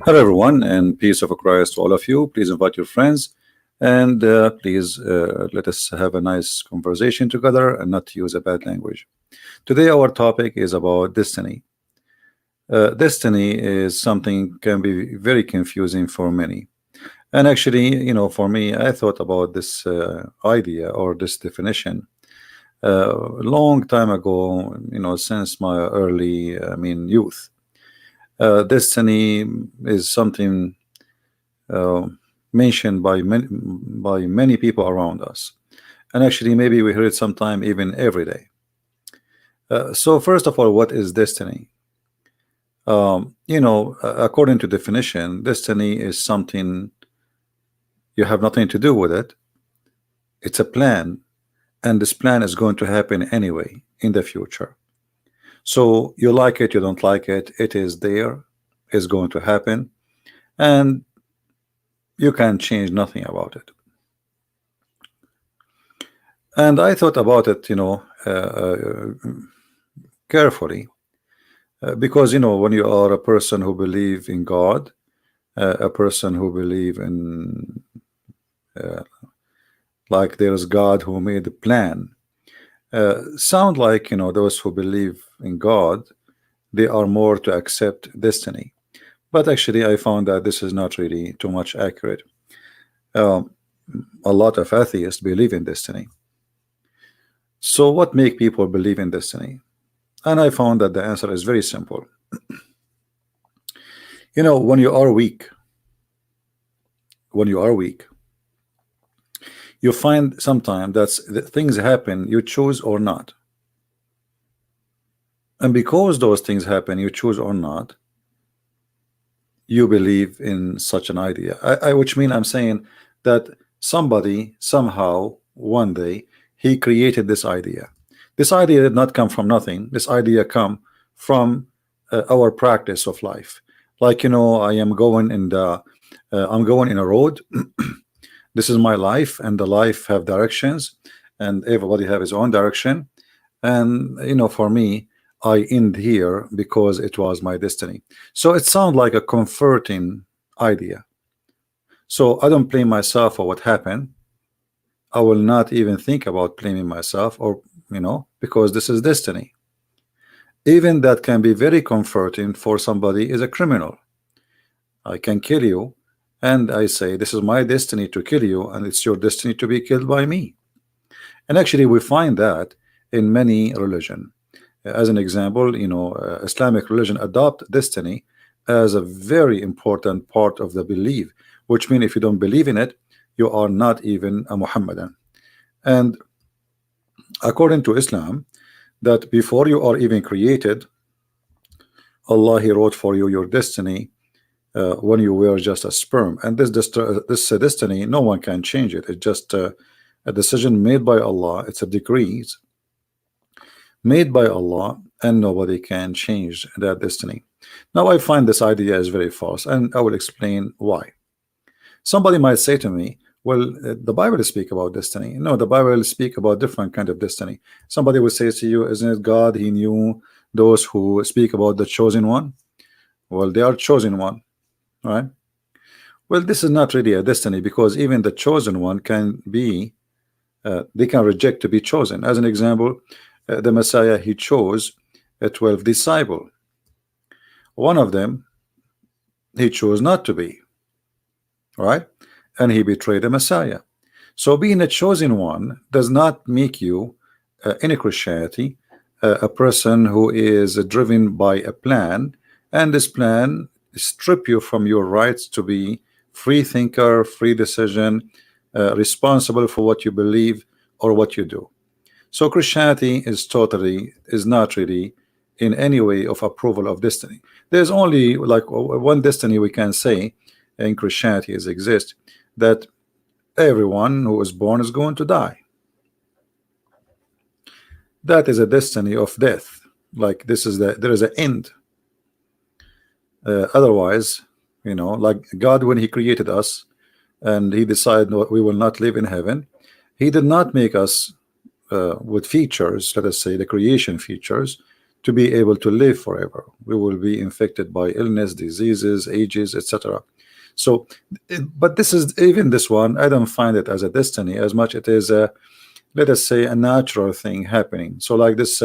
Hello, everyone, and peace of Christ to all of you. Please invite your friends and please let us have a nice conversation together and not use a bad language. Today, our topic is about destiny. Destiny is something can be very confusing for many. And actually, for me, I thought about this idea or this definition a long time ago, since my early, youth. Destiny is something uh, mentioned by many people around us, and actually maybe we hear it sometime even every day. So first of all, what is destiny? According to definition, destiny is something you have nothing to do with it. It's a plan, and this plan is going to happen anyway in the future. So you like it, you don't like it, it is there, it's going to happen, and you can change nothing about it. And I thought about it, carefully, because when you are a person who believe in God, a person who believe in uh, like there's God who made the plan, sound like those who believe in God, they are more to accept destiny. But actually, I found that this is not really too much accurate. Um, a lot of atheists believe in destiny. So what make people believe in destiny? And I found that the answer is very simple. When you are weak, when you are weak, you find sometimes that things happen, you choose or not. And because those things happen, you choose or not, you believe in such an idea. Which mean I'm saying that somebody somehow one day he created this idea. This idea did not come from nothing. This idea come from our practice of life. Like I am going in the I'm going in a road. This is my life, and the life have directions, and everybody have his own direction. And for me, I end here because it was my destiny. So it sounds like a comforting idea. So I don't blame myself for what happened. I will not even think about blaming myself, or because this is destiny. Even that can be very comforting for somebody is a criminal. I can kill you, and I say this is my destiny to kill you, and it's your destiny to be killed by me. And actually, we find that in many religion. As an example, Islamic religion adopt destiny as a very important part of the belief, which means if you don't believe in it, you are not even a Muhammadan. And according to Islam, that before you are even created, Allah He wrote for you your destiny when you were just a sperm. And this destiny, no one can change it. It's just a decision made by Allah. It's a decree made by Allah, and nobody can change that destiny. Now, I find this idea is very false, and I will explain why. Somebody might say to me, well, the Bible speak about destiny. No, the Bible speak about different kind of destiny. Somebody will say to you, isn't it God, He knew those who speak about the chosen one? Well, they are chosen one, right? Well, this is not really a destiny, because even the chosen one can be, they can reject to be chosen. As an example, the Messiah, he chose 12 disciples. One of them he chose not to be, right? And he betrayed the Messiah. So being a chosen one does not make you in Christianity a person who is driven by a plan, and this plan strip you from your rights to be free thinker, free decision, responsible for what you believe or what you do. So Christianity is not really in any way of approval of destiny. There's only like one destiny we can say in Christianity is exist, that everyone who is born is going to die. That is a destiny of death. Like this is there is an end. Otherwise, like God, when He created us and He decided we will not live in heaven, He did not make us with features, let us say the creation features, to be able to live forever. We will be infected by illness, diseases, ages, etc. So, but this is, even this one, I don't find it as a destiny as much it is a, let us say, a natural thing happening. So like this,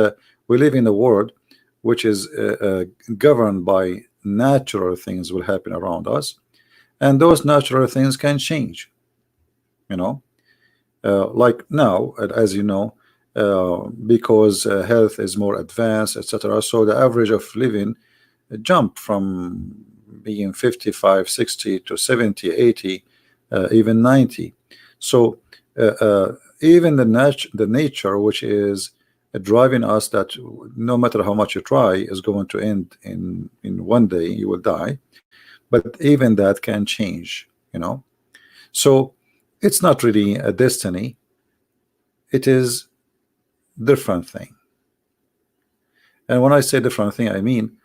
we live in a world which is governed by natural things will happen around us, and those natural things can change, you know. Like now, as you know, because health is more advanced, etc., so the average of living jump from being 55, 60 to 70, 80, even 90. So even the nature which is driving us, that no matter how much you try is going to end in one day, you will die, but even that can change, you know. So it's not really a destiny, it is different thing. And when I say different thing, I mean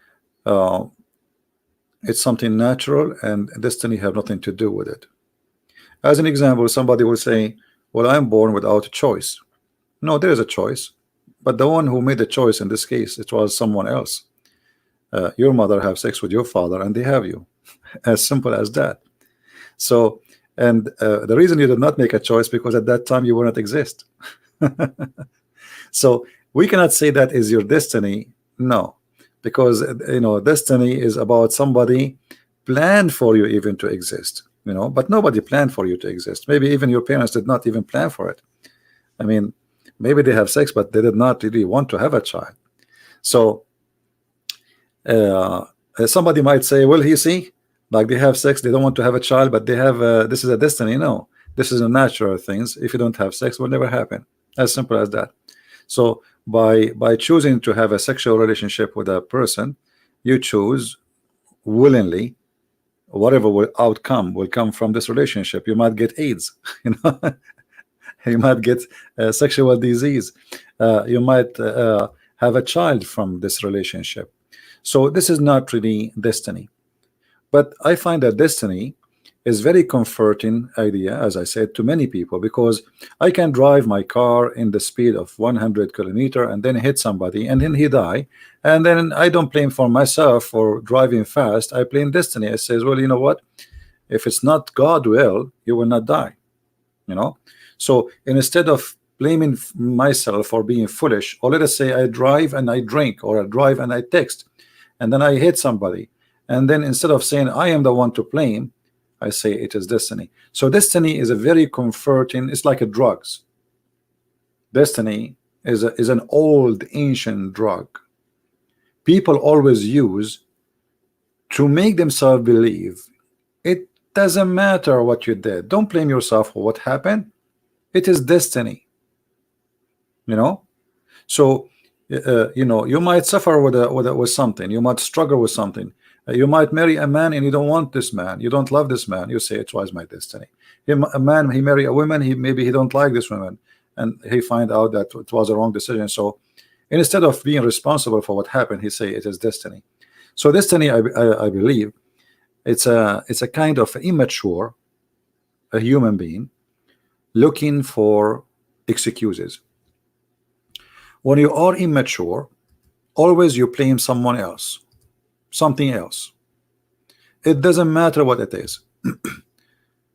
it's something natural, and destiny have nothing to do with it. As an example, somebody will say, well, I'm born without a choice. No, there is a choice, but the one who made the choice in this case, it was someone else. Your mother have sex with your father and they have you. As simple as that. So, and the reason you did not make a choice, because at that time you will not exist. So we cannot say that is your destiny. No, because you know, destiny is about somebody planned for you even to exist, you know, but nobody planned for you to exist. Maybe even your parents did not even plan for it. I mean, maybe they have sex, but they did not really want to have a child. So somebody might say, well, you see, like they have sex, they don't want to have a child, but they have this is a destiny. No, this is a natural things. If you don't have sex, it will never happen. As simple as that. So by choosing to have a sexual relationship with a person, you choose willingly whatever outcome will come from this relationship. You might get AIDS, you know, you might get sexual disease, you might have a child from this relationship. So this is not really destiny, but I find that destiny is very comforting idea, as I said, to many people, because I can drive my car in the speed of 100 kilometer and then hit somebody and then he die, and then I don't blame for myself for driving fast. I blame destiny. I says, well, you know what, if it's not God will, you will not die, you know. So instead of blaming myself for being foolish, or let us say I drive and I drink, or I drive and I text and then I hit somebody, and then instead of saying I am the one to blame, I say it is destiny. So destiny is a very comforting, it's like a drugs. Destiny is an old ancient drug people always use to make themselves believe it doesn't matter what you did. Don't blame yourself for what happened. It is destiny, you know. So you know, you might suffer with something, you might struggle with something. You might marry a man and you don't want this man, you don't love this man, you say it was my destiny. A man, he marry a woman, maybe he don't like this woman, and he find out that it was a wrong decision. So instead of being responsible for what happened, he say it is destiny. So destiny, I believe it's a kind of immature, a human being looking for excuses. When you are immature, always you blame someone else, something else. It doesn't matter what it is.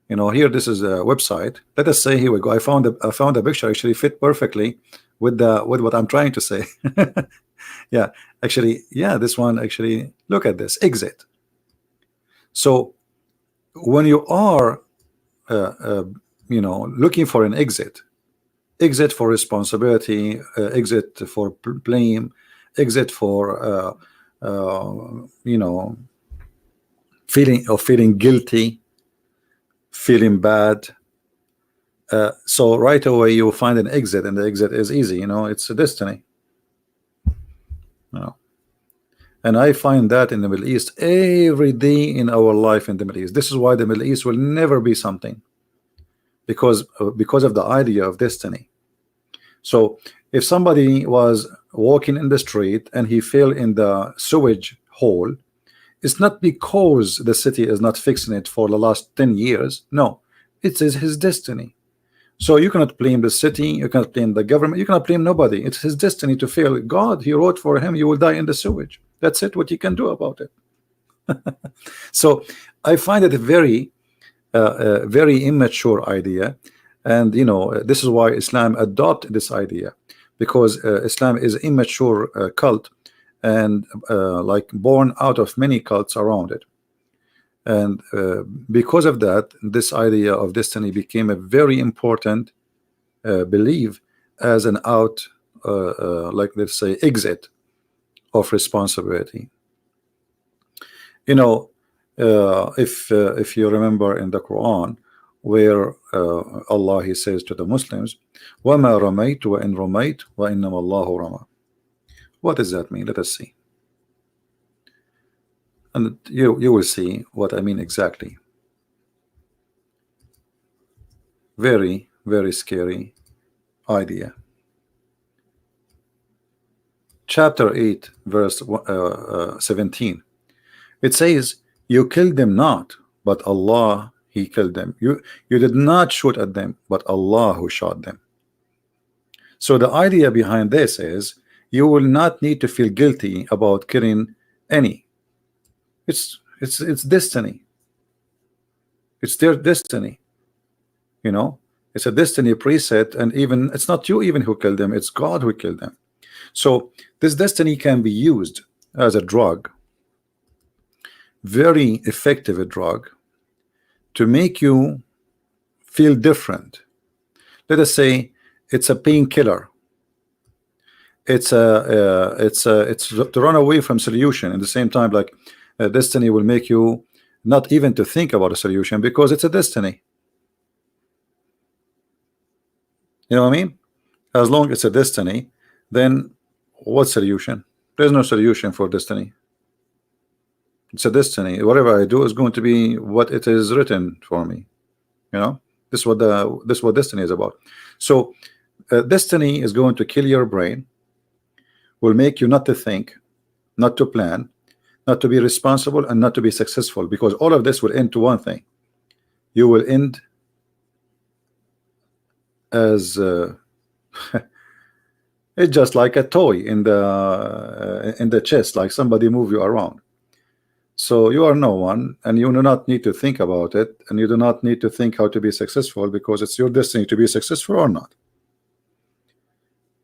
You know, here this is a website. Let us say, here we go. I found a picture actually fit perfectly with what I'm trying to say. Yeah, actually, yeah, this one actually. Look at this exit. So when you are, you know, looking for an exit for responsibility, exit for blame, exit for you know, feeling guilty, feeling bad. So right away you will find an exit, and the exit is easy. You know, it's a destiny. You know, and I find that in the Middle East every day in our life in the Middle East. This is why the Middle East will never be something, because of the idea of destiny. So if somebody was walking in the street and he fell in the sewage hole, it's not because the city is not fixing it for the last 10 years. No, it is his destiny. So you cannot blame the city, you cannot blame the government, you cannot blame nobody. It's his destiny to fail. God, he wrote for him, you will die in the sewage. That's it, what you can do about it. So I find it a very immature idea. And you know, this is why Islam adopted this idea, because Islam is immature cult, and like born out of many cults around it. And because of that, this idea of destiny became a very important belief as an out, like let's say, exit of responsibility. You know, if you remember in the Quran, where Allah, he says to the Muslims, وَمَا رَمَيْتُ وَإِن رَمَيْتُ وَإِنَّمَا اللَّهُ رَمَى. What does that mean? Let us see. And you will see what I mean exactly. Very, very scary idea. Chapter 8, verse 17. It says, you killed them not, but Allah, he killed them. You did not shoot at them, but Allah who shot them. So the idea behind this is you will not need to feel guilty about killing any. It's destiny. It's their destiny. You know, it's a destiny preset, and even it's not you even who killed them, it's God who killed them. So this destiny can be used as a drug, very effective drug, to make you feel different. Let us say it's a painkiller. It's to run away from solution. At the same time, like destiny will make you not even to think about a solution, because it's a destiny. You know what I mean? As long as it's a destiny, then what solution? There's no solution for destiny. It's a destiny. Whatever I do is going to be what it is written for me. You know, this is what destiny is about. So destiny is going to kill your brain, will make you not to think, not to plan, not to be responsible, and not to be successful, because all of this will end to one thing. You will end as it's just like a toy in the chest, like somebody move you around. So you are no one, and you do not need to think about it, and you do not need to think how to be successful, because it's your destiny to be successful or not,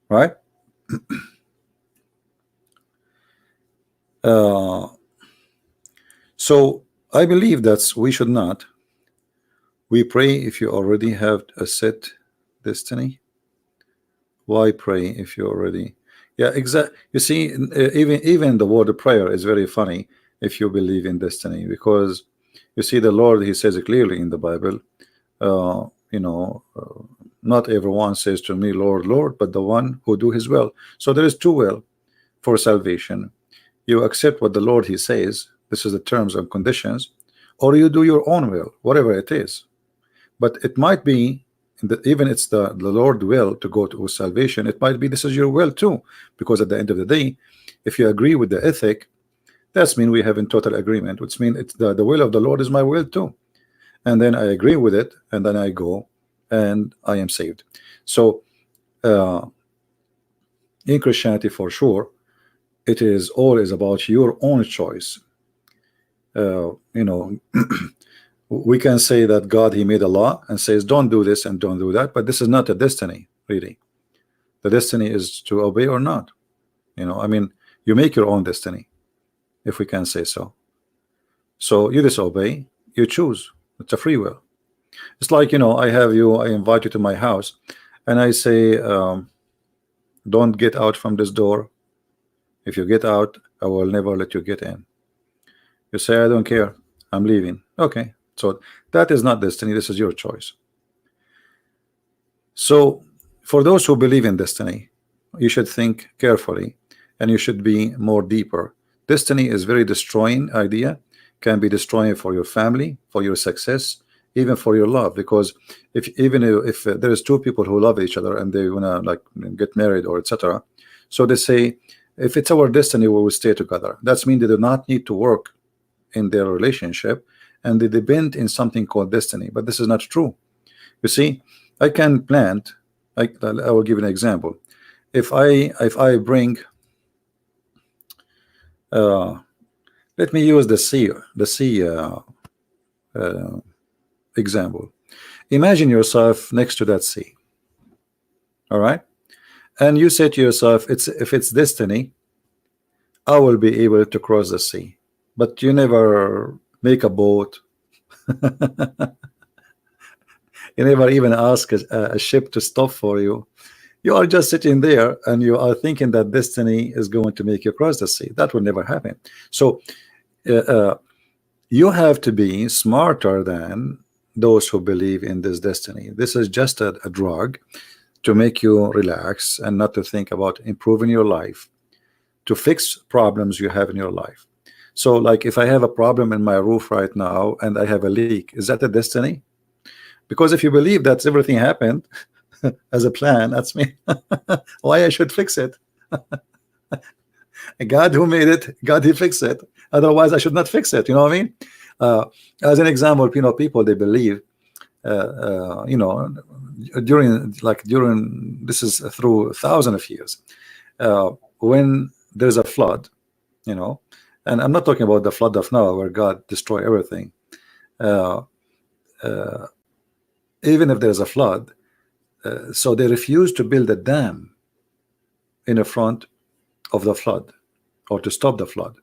right? So I believe that we should not. We pray if you already have a set destiny. Why pray if you already? Yeah, exactly. You see, even the word prayer is very funny if you believe in destiny, because you see the Lord, he says it clearly in the Bible. You know, not everyone says to me, Lord, Lord, but the one who do his will. So there is two will for salvation. You accept what the Lord he says, this is the terms and conditions, or you do your own will, whatever it is. But it might be that even it's the Lord will to go to salvation, it might be this is your will too, because at the end of the day, if you agree with the ethic, that's mean we have in total agreement, which means it's the will of the Lord is my will too, and then I agree with it, and then I go and I am saved. So in Christianity, for sure, it is always about your own choice. You know, we can say that God, he made a law and says don't do this and don't do that, but this is not a destiny, really. The destiny is to obey or not. You know, I mean, you make your own destiny, if we can say so. So you disobey, you choose. It's a free will. It's like, you know, I invite you to my house, and I say don't get out from this door. If you get out, I will never let you get in. You say, I don't care, I'm leaving. Okay, so that is not destiny, this is your choice. So for those who believe in destiny, you should think carefully, and you should be more deeper. Destiny is very destroying idea, can be destroying for your family, for your success, even for your love, because even if there is two people who love each other and they wanna like get married or etc., so they say if it's our destiny we will stay together. That's mean they do not need to work in their relationship, and they depend in something called destiny. But this is not true. You see, I can plant. I will give an example. If I bring, uh, let me use the sea example. Imagine yourself next to that sea. All right, and you say to yourself, it's if it's destiny, I will be able to cross the sea. But you never make a boat. You never even ask a ship to stop for you. You are just sitting there and you are thinking that destiny is going to make you cross the sea. That will never happen. So you have to be smarter than those who believe in this destiny. This is just a drug to make you relax and not to think about improving your life, to fix problems you have in your life. So like if I have a problem in my roof right now and I have a leak, is that a destiny? Because if you believe that everything happened as a plan, that's me. Why I should fix it? God who made it, God he fixed it. Otherwise I should not fix it. You know what I mean? As an example, people they believe during this is through thousands of years, when there's a flood, and I'm not talking about the flood of Noah where God destroyed everything. uh, uh, Even if there's a flood, so they refuse to build a dam in the front of the flood or to stop the flood.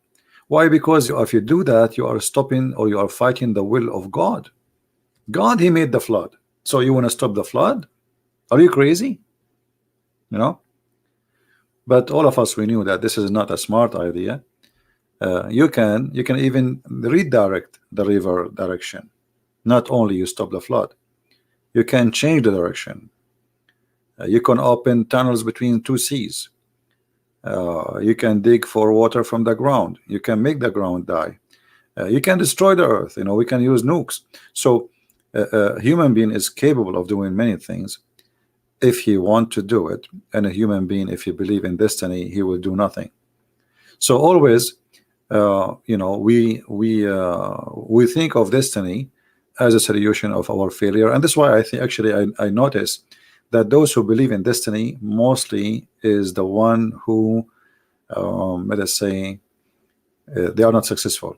Why? Because if you do that, you are stopping or you are fighting the will of God. God, he made the flood. So you want to stop the flood? Are you crazy? But all of us, we knew that this is not a smart idea. You can even redirect the river direction. Not only you stop the flood, you can change the direction. You can open tunnels between two seas. You can dig for water from the ground. You can make the ground die. You can destroy the earth. We can use nukes. So a human being is capable of doing many things if he want to do it. And a human being, if he believe in destiny, he will do nothing. So always, we think of destiny as a solution of our failure, and that's why I think actually I notice that those who believe in destiny mostly is the one who, let us say, they are not successful.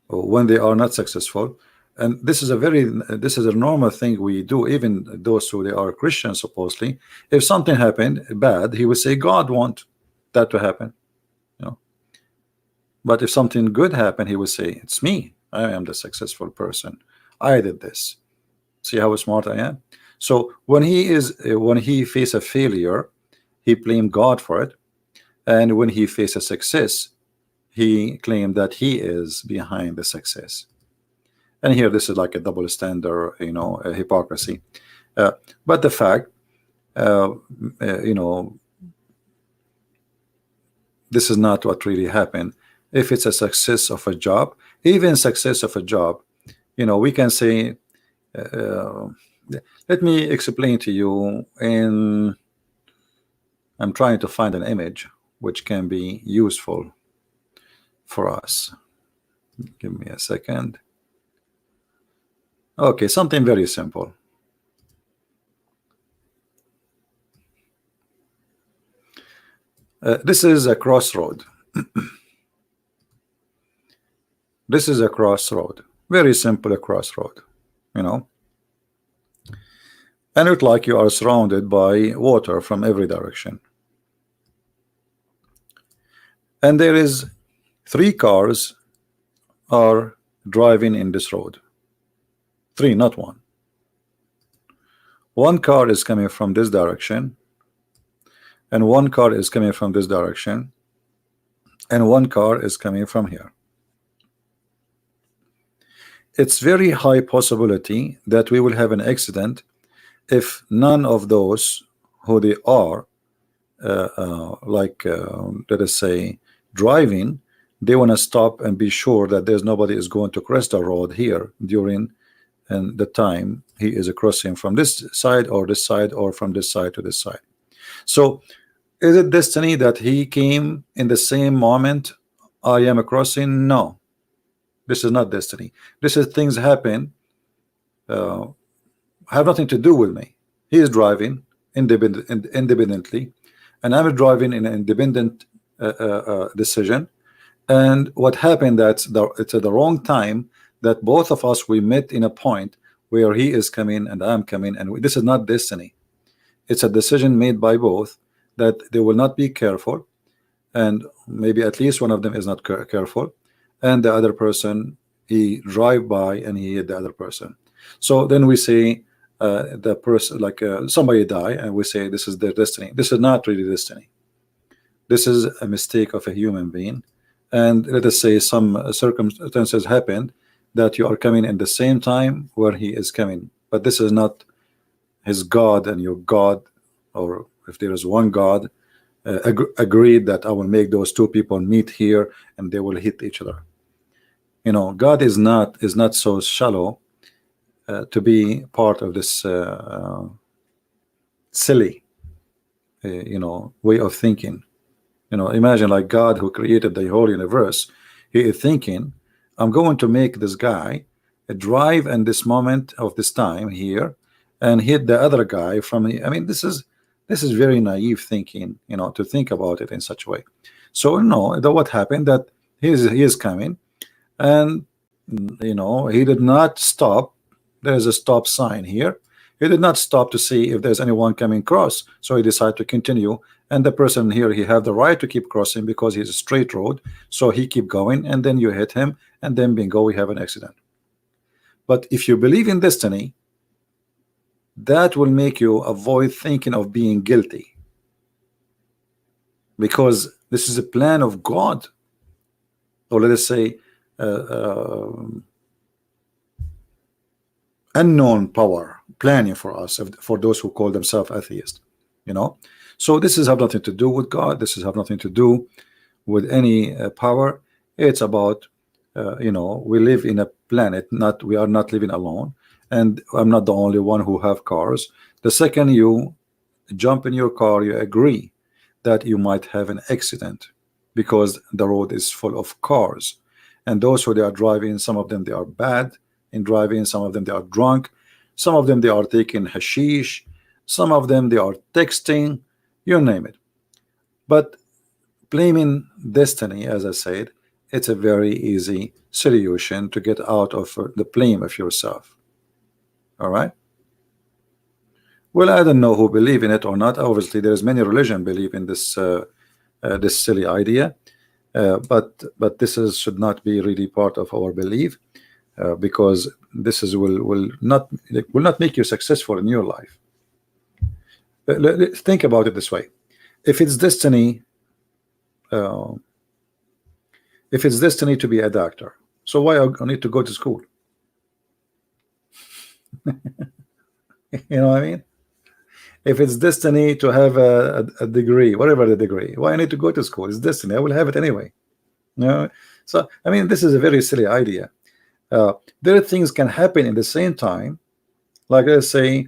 When they are not successful, and this is a normal thing we do. Even those who they are Christians, supposedly, if something happened bad, he would say God want that to happen. But if something good happened, he would say it's me. I am the successful person. I did this. See how smart I am. So when he face a failure, he blamed God for it, and when he face a success, he claimed that he is behind the success. And here this is like a double standard, a hypocrisy. But the fact, this is not what really happened. If it's a success of a job, even success of a job, we can say, let me explain to you, and I'm trying to find an image which can be useful for us. Give me a second. Okay, something very simple. This is a crossroad. This is a crossroad. Very simple, a crossroad. And it's like you are surrounded by water from every direction. And there is 3 cars are driving in this road. 3, not 1. One car is coming from this direction, and one car is coming from this direction, and one car is coming from here. It's very high possibility that we will have an accident if none of those who they are let us say driving, they want to stop and be sure that there's nobody is going to cross the road here during the time he is crossing from this side or this side or from this side to this side. So is it destiny that he came in the same moment I am crossing? No. This is not destiny. This is things happen, have nothing to do with me. He is driving independently, and I'm driving in an independent decision. And what happened, it's at the wrong time that both of us, we met in a point where he is coming and I'm coming, and this is not destiny. It's a decision made by both that they will not be careful, and maybe at least one of them is not careful, and the other person, he drive by and he hit the other person. So then we say the person, like somebody die, and we say this is their destiny. This is not really destiny. This is a mistake of a human being. And let us say some circumstances happened that you are coming in the same time where he is coming, but this is not his God and your God, or if there is one God, agreed that I will make those two people meet here and they will hit each other. You know, God is not so shallow to be part of this silly you know, way of thinking. You know, imagine like God, who created the whole universe, he is thinking, I'm going to make this guy drive in this moment of this time here and hit the other guy from the, I mean, this is very naive thinking, you know, to think about it in such a way. So no, what happened, that he is coming, and you know, he did not stop. There's a stop sign here. He did not stop to see if there's anyone coming across, so he decided to continue. And the person here, he have the right to keep crossing because he's a straight road, so he keep going, and then you hit him, and then bingo, we have an accident. But if you believe in destiny, that will make you avoid thinking of being guilty, because this is a plan of God, or let us say unknown power planning for us, for those who call themselves atheists, you know. So this is have nothing to do with God. This is have nothing to do with any power. It's about you know, we live in a planet, we are not living alone, and I'm not the only one who have cars. The second you jump in your car, you agree that you might have an accident because the road is full of cars, and those who they are driving, some of them they are bad in driving, some of them they are drunk, some of them they are taking hashish, some of them they are texting, you name it. But blaming destiny, as I said, it's a very easy solution to get out of the blame of yourself. All right. Well, I don't know who believe in it or not. Obviously, there's many religion believe in this this silly idea, but this should not be really part of our belief, because this will not make you successful in your life. Think about it this way: if it's destiny, to be a doctor, so why I need to go to school? You know what I mean? If it's destiny to have a degree, whatever the degree, why I need to go to school? It's destiny. I will have it anyway. You know? So I mean, this is a very silly idea. There are things can happen in the same time. Like let's say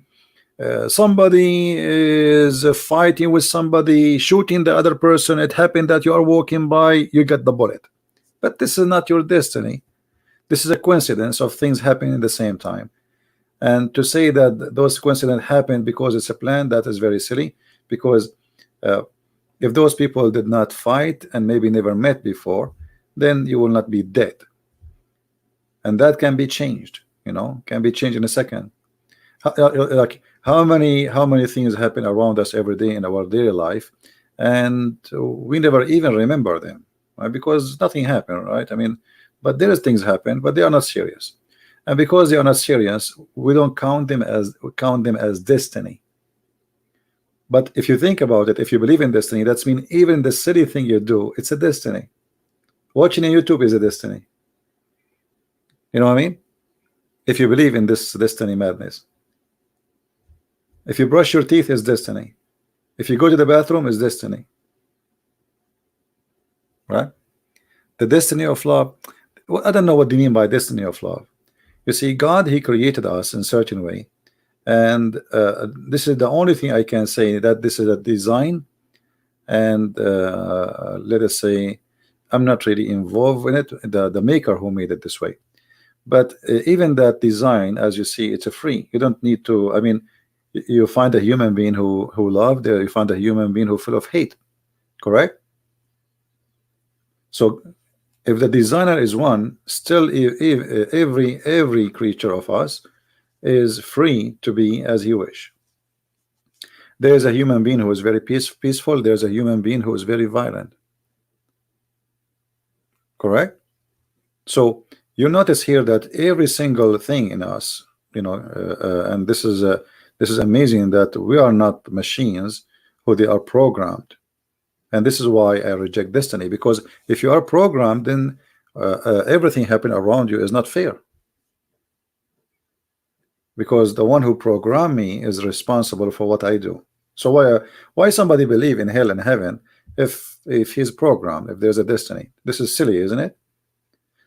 somebody is fighting with somebody, shooting the other person. It happened that you are walking by, you get the bullet, but this is not your destiny. This is a coincidence of things happening at the same time. And to say that those coincidences happen because it's a plan, that is very silly, because if those people did not fight and maybe never met before, then you will not be dead, and that can be changed, you know, can be changed in a second. Like how many things happen around us every day in our daily life, and we never even remember them, right? Because nothing happened, right? I mean, but there is things happen, but they are not serious. And because they are not serious, we don't count them as destiny. But if you think about it, if you believe in destiny, that's mean even the silly thing you do, it's a destiny. Watching on YouTube is a destiny. You know what I mean? If you believe in this destiny madness. If you brush your teeth, is destiny. If you go to the bathroom, is destiny. Right? The destiny of love. Well, I don't know what do you mean by destiny of love. You see, God, he created us in a certain way, and this is the only thing I can say, that this is a design, and let us say I'm not really involved in it, the maker who made it this way. But even that design, as you see, it's a free. You don't need to, I mean, you find a human being who loved, you find a human being who full of hate, correct? So if the designer is one, still every creature of us is free to be as he wish. There's a human being who is very peaceful. There's a human being who is very violent, correct? So you notice here that every single thing in us, you know, and this is amazing that we are not machines who they are programmed. And this is why I reject destiny, because if you are programmed, then everything happening around you is not fair, because the one who programmed me is responsible for what I do. So why somebody believe in hell and heaven if he's programmed, if there's a destiny? This is silly, isn't it?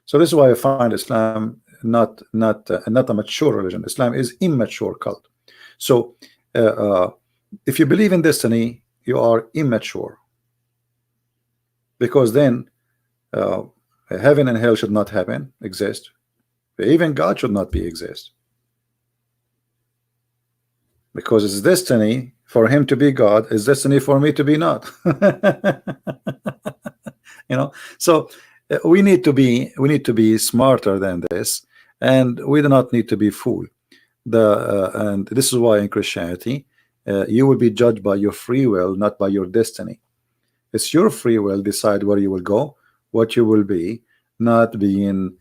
So this is why I find Islam not a mature religion. Islam is immature cult. So if you believe in destiny, you are immature, because then heaven and hell should not exist. Even God should not exist, because it's destiny for him to be God, it's destiny for me to be not. You know, so we need to be smarter than this, and we do not need to be fooled. And this is why in Christianity you will be judged by your free will, not by your destiny. It's your free will decide where you will go, what you will be, not being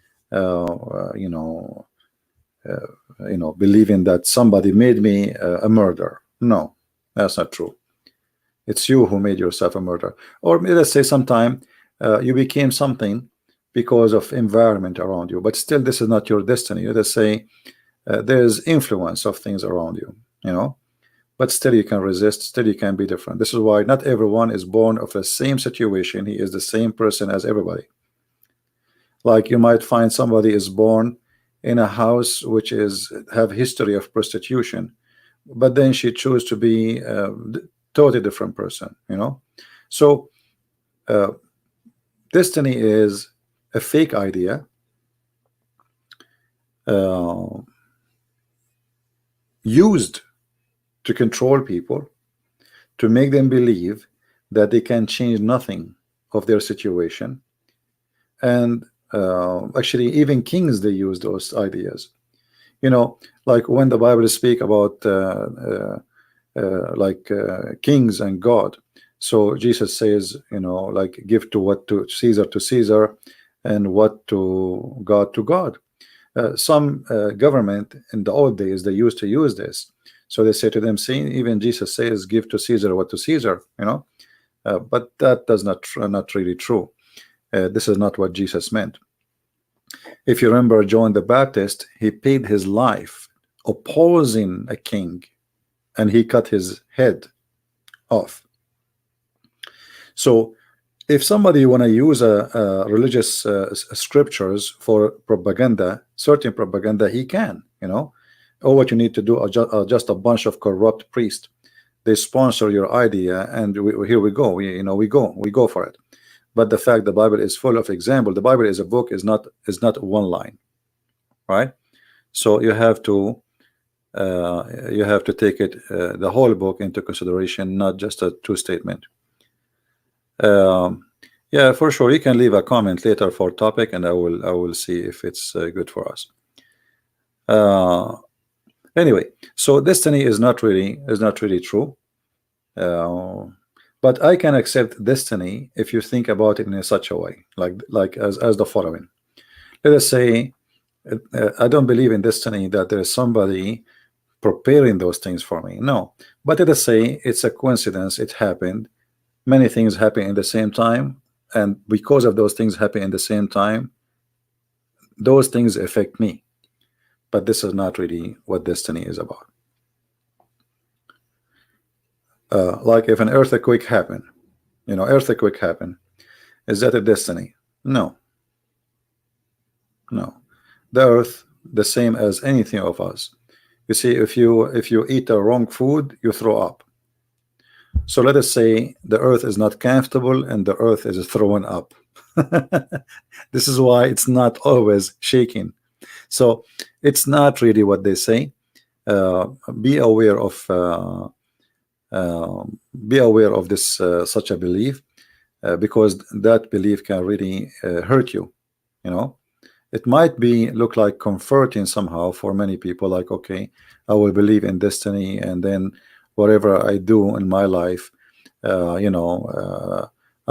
believing that somebody made me a murderer. No, that's not true. It's you who made yourself a murderer. Or let's say sometime you became something because of environment around you, but still this is not your destiny. Let's say there's influence of things around you, you know, but still you can resist, still you can be different. This is why not everyone is born of the same situation. He is the same person as everybody. Like you might find somebody is born in a house which have history of prostitution, but then she chose to be a totally different person, you know. So destiny is a fake idea used to control people, to make them believe that they can change nothing of their situation. And actually even kings, they use those ideas, you know, like when the Bible speak about kings and God. So Jesus says, you know, like give to Caesar and what to God. Some government in the old days, they used to use this. So they say to them, see, even Jesus says give to Caesar what to Caesar, you know, but that does not really true. This is not what Jesus meant. If you remember John the Baptist, he paid his life opposing a king, and he cut his head off. So if somebody want to use a religious scriptures for propaganda, certain propaganda, he can, you know. Or what you need to do are just a bunch of corrupt priests. They sponsor your idea, and here we go. We go for it. But the fact the Bible is full of example. The Bible is a book, is not one line, right? So you have to take it the whole book into consideration, not just a two statement. Yeah, for sure. You can leave a comment later for topic, and I will see if it's good for us. Anyway, so destiny is not really true. But I can accept destiny if you think about it in such a way, like as the following. Let us say I don't believe in destiny, that there is somebody preparing those things for me. No, but let us say it's a coincidence. It happened. Many things happen in the same time, and because of those things happen in the same time, those things affect me. But this is not really what destiny is about. Like if an earthquake happened, you know, is that a destiny? No. The earth, the same as anything of us. You see, if you eat the wrong food, you throw up. So let us say the earth is not comfortable and the earth is thrown up. This is why it's not always shaking. So it's not really what they say. Uh, be aware of uh, be aware of this such a belief, because that belief can really hurt you. You know, it might be look like comforting somehow for many people, like, okay, I will believe in destiny, and then whatever I do in my life, I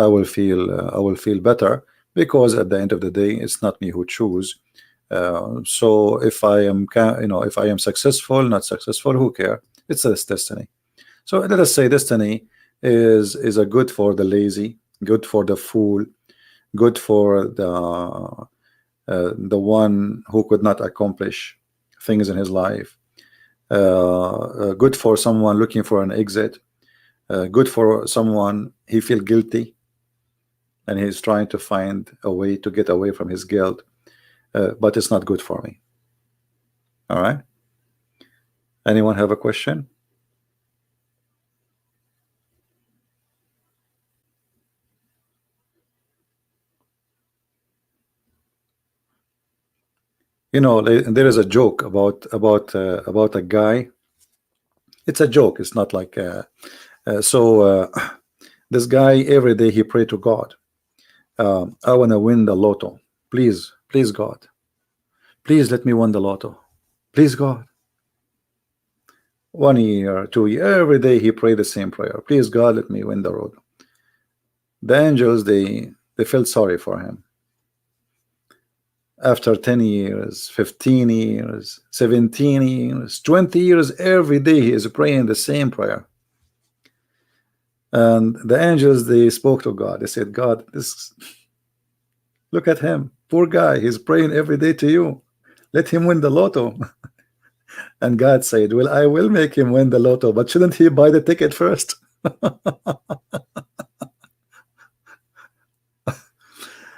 will feel better, because at the end of the day it's not me who choose. So if I am if I am successful, not successful, who care? It's this destiny. So let us say destiny is a good for the lazy, good for the fool, good for the one who could not accomplish things in his life, good for someone looking for an exit, good for someone he feel guilty and he's trying to find a way to get away from his guilt, but it's not good for me. All right, anyone have a question? You know, there is a joke about a guy. It's a joke, it's not like this guy every day he pray to God, I want to win the lotto, please, please God, please let me win the lotto, please God. 1 year, 2 year, every day he prayed the same prayer, please God, let me win the road. The angels, they felt sorry for him. After 10 years, 15 years, 17 years, 20 years, every day he is praying the same prayer. And the angels, they spoke to God. They said, God, this, look at him, poor guy, he's praying every day to you, let him win the lotto. And God said, well, I will make him win the lotto, but shouldn't he buy the ticket first?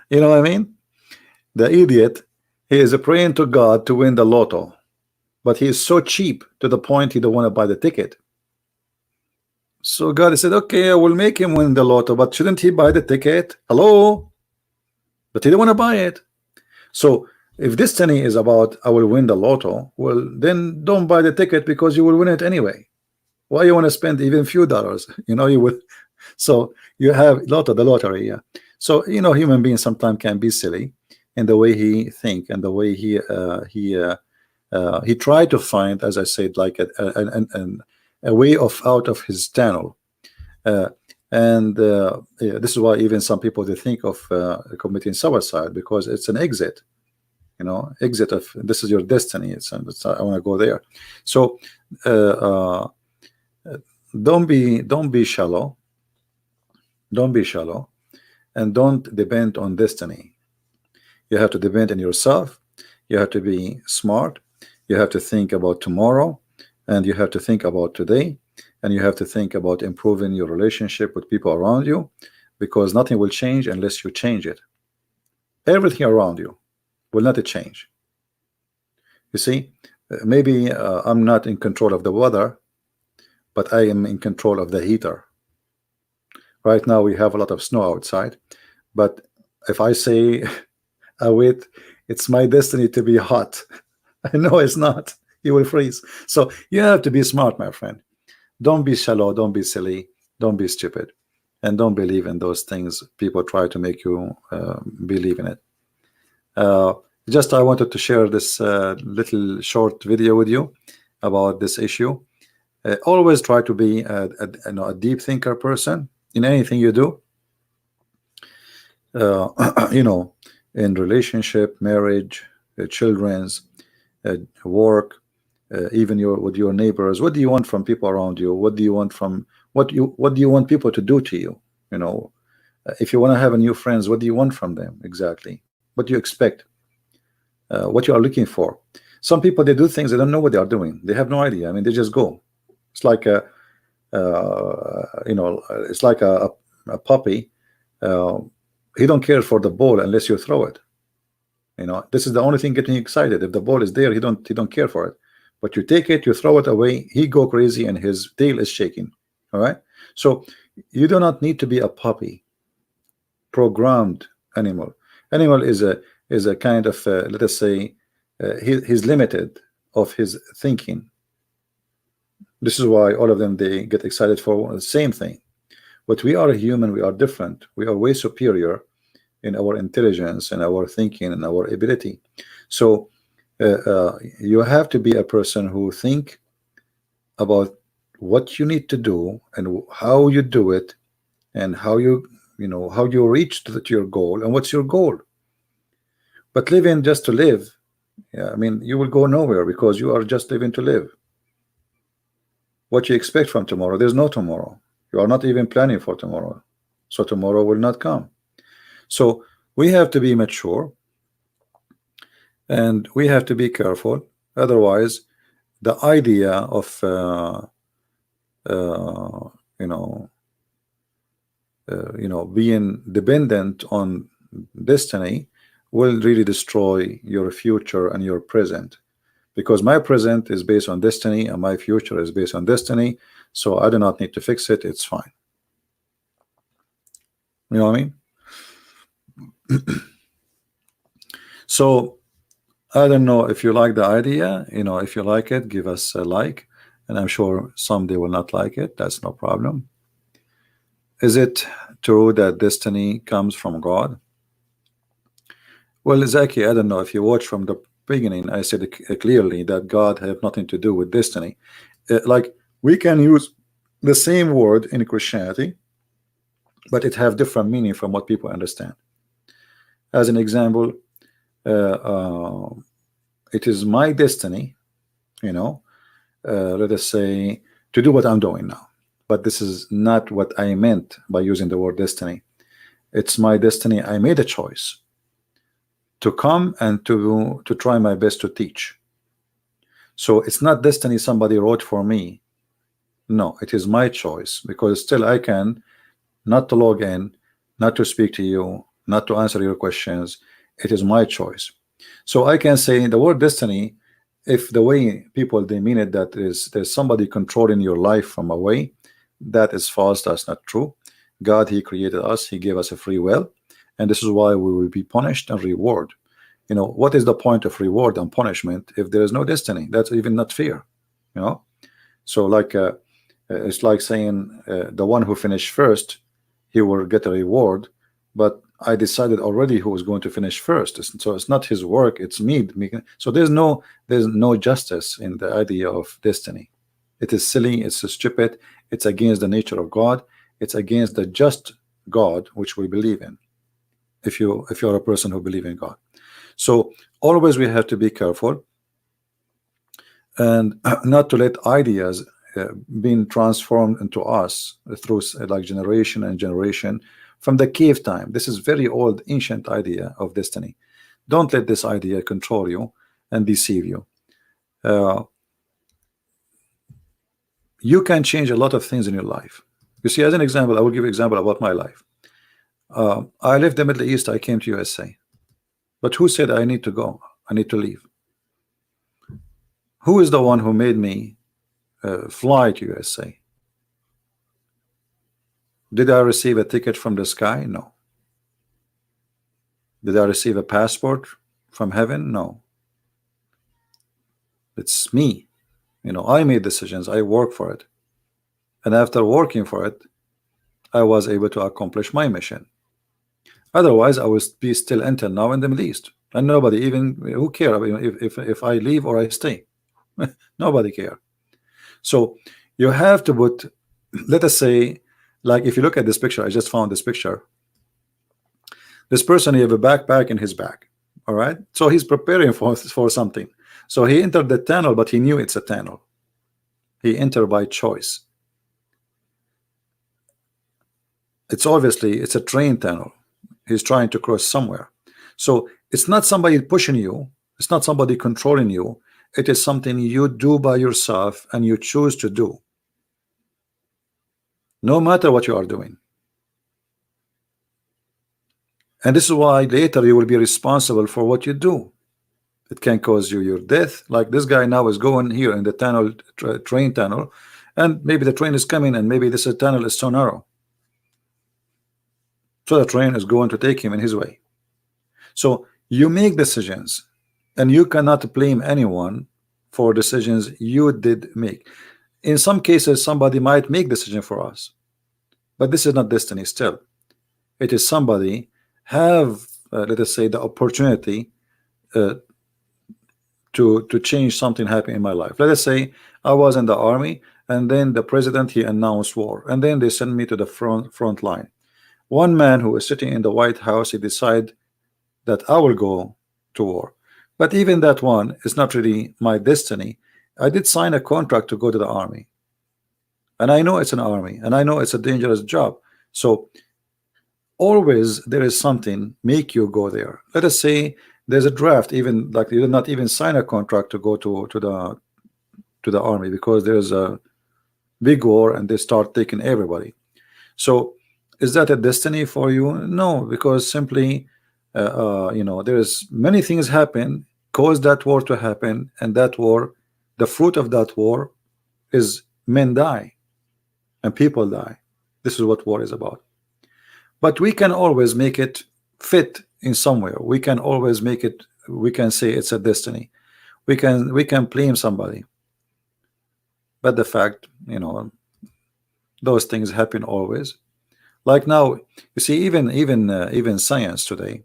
You know what I mean? The idiot, he is praying to God to win the lotto, but he is so cheap to the point he don't want to buy the ticket. So God said, okay, I will make him win the lotto, but shouldn't he buy the ticket? Hello? But he don't want to buy it. So if destiny is about I will win the lotto, well, then don't buy the ticket, because you will win it anyway. Why you want to spend even few dollars? You know, you will. So you have lotto, the lottery, yeah. So you know, human beings sometimes can be silly in the way he think and the way he tried to find, as I said, like a way of out of his tunnel. Yeah, this is why even some people, they think of committing suicide, because it's an exit, you know, exit of this is your destiny. It's I want to go there. So don't be shallow, don't be shallow, and don't depend on destiny. You have to depend on yourself. You have to be smart. You have to think about tomorrow, and you have to think about today, and you have to think about improving your relationship with people around you, because nothing will change unless you change it. Everything around you will not change. You see, maybe I'm not in control of the weather, but I am in control of the heater. Right now we have a lot of snow outside, but if I say wait, it's my destiny to be hot, I know it's not, you will freeze. So you have to be smart, my friend. Don't be shallow, don't be silly, don't be stupid, and don't believe in those things people try to make you believe in it. Just I wanted to share this little short video with you about this issue. Always try to be a deep thinker person in anything you do. You know, in relationship, marriage, children's, work, even with your neighbors. What do you want from people around you? What do you want from what do you want people to do to you? You know, if you want to have a new friends, what do you want from them exactly? What do you expect? What you are looking for? Some people, they do things, they don't know what they are doing. They have no idea. I mean, they just go. It's like a you know, it's like a puppy. He don't care for the ball unless you throw it. You know, this is the only thing getting excited. If the ball is there, he don't care for it. But you take it, you throw it away, he go crazy and his tail is shaking. All right. So you do not need to be a puppy programmed animal. Animal is a kind of let us say he's limited of his thinking. This is why all of them, they get excited for the same thing. But we are a human, we are different, we are way superior in our intelligence and our thinking and our ability. So you have to be a person who think about what you need to do and how you do it, and how you know how you reach to your goal and what's your goal. But living just to live, yeah, I mean, you will go nowhere because you are just living to live. What you expect from tomorrow? There's no tomorrow. You are not even planning for tomorrow, so tomorrow will not come. So we have to be mature and we have to be careful. Otherwise, the idea of being dependent on destiny will really destroy your future and your present, because my present is based on destiny and my future is based on destiny. So I do not need to fix it. It's fine. You know what I mean? So I don't know if you like the idea. If you like it, give us a like, and I'm sure someday will not like it. That's no problem. Is it true that destiny comes from God? Well, Zaki, I don't know if you watch from the beginning. I said clearly that God have nothing to do with destiny. Like, we can use the same word in Christianity, but it have different meaning from what people understand. As an example, it is my destiny, let us say, to do what I'm doing now. But this is not what I meant by using the word destiny. It's my destiny. I made a choice to come and to try my best to teach. So it's not destiny somebody wrote for me. No, it is my choice, because still I can not to log in, not to speak to you, not to answer your questions. It is my choice. So I can say the word destiny, if the way people they mean it, that there's somebody controlling your life from away, that is false. That's not true. God, he created us, he gave us a free will, and this is why we will be punished and reward. What is the point of reward and punishment if there is no destiny? That's even not fair. So like it's like saying the one who finished first, he will get a reward, but I decided already who was going to finish first. So it's not his work, it's me. So there's no justice in the idea of destiny. It is silly, it's stupid, it's against the nature of God, it's against the just God which we believe in, if you're a person who believes in God. So always we have to be careful and not to let ideas being transformed into us through like generation and generation from the cave time. This is very old ancient idea of destiny. Don't let this idea control you and deceive you. You can change a lot of things in your life. You see, as an example, I will give you an example about my life. I left the Middle East, I came to USA. But who said I need to go? I need to leave. Who is the one who made me fly to USA? Did I receive a ticket from the sky? No. Did I receive a passport from heaven? No. It's me. I made decisions. I work for it. And after working for it, I was able to accomplish my mission. Otherwise, I would be still until now in the Middle East. And nobody even, who care if I leave or I stay? Nobody care. So you have to put, let us say, like if you look at this picture, I just found this picture. This person, he have a backpack in his back. All right. So he's preparing for something. So he entered the tunnel, but he knew it's a tunnel. He entered by choice. It's a train tunnel. He's trying to cross somewhere. So it's not somebody pushing you. It's not somebody controlling you. It is something you do by yourself and you choose to do, no matter what you are doing. And this is why later you will be responsible for what you do. It can cause you your death. Like this guy now is going here in the tunnel, train tunnel, and maybe the train is coming and maybe this tunnel is so narrow. So the train is going to take him in his way. So you make decisions, and you cannot blame anyone for decisions you did make. In some cases, somebody might make decision for us, but this is not destiny. Still, it is somebody have let us say the opportunity uh, to change something happen in my life. Let us say I was in the army, and then the president he announced war, and then they sent me to the front line. One man who is sitting in the White House, he decide that I will go to war. But even that one is not really my destiny. I did sign a contract to go to the army, and I know it's an army, and I know it's a dangerous job. So always there is something make you go there. Let us say there's a draft, even like you did not even sign a contract to go to the army, because there's a big war and they start taking everybody. So is that a destiny for you? No, because simply you know, there's many things happen cause that war to happen, and that war, the fruit of that war is men die and people die. This is what war is about. But we can always make it fit in somewhere. We can always make it, we can say it's a destiny. We can blame somebody, but the fact, you know, those things happen always. Like now, you see, even science today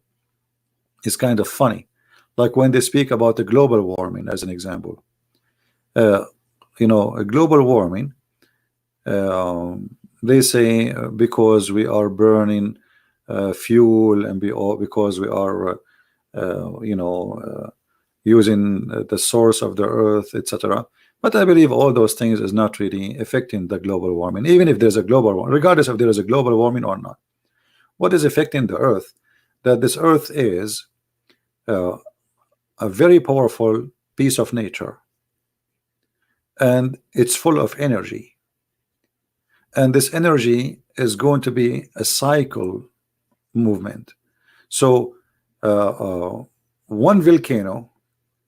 is kind of funny. Like when they speak about the global warming as an example, uh, you know, a global warming, they say because we are burning fuel, and because we are you know, using the source of the earth, etc. But I believe all those things is not really affecting the global warming. Even if there's a global warming, regardless if there is a global warming or not, what is affecting the earth, that this earth is uh, a very powerful piece of nature, and it's full of energy, and this energy is going to be a cycle movement. So one volcano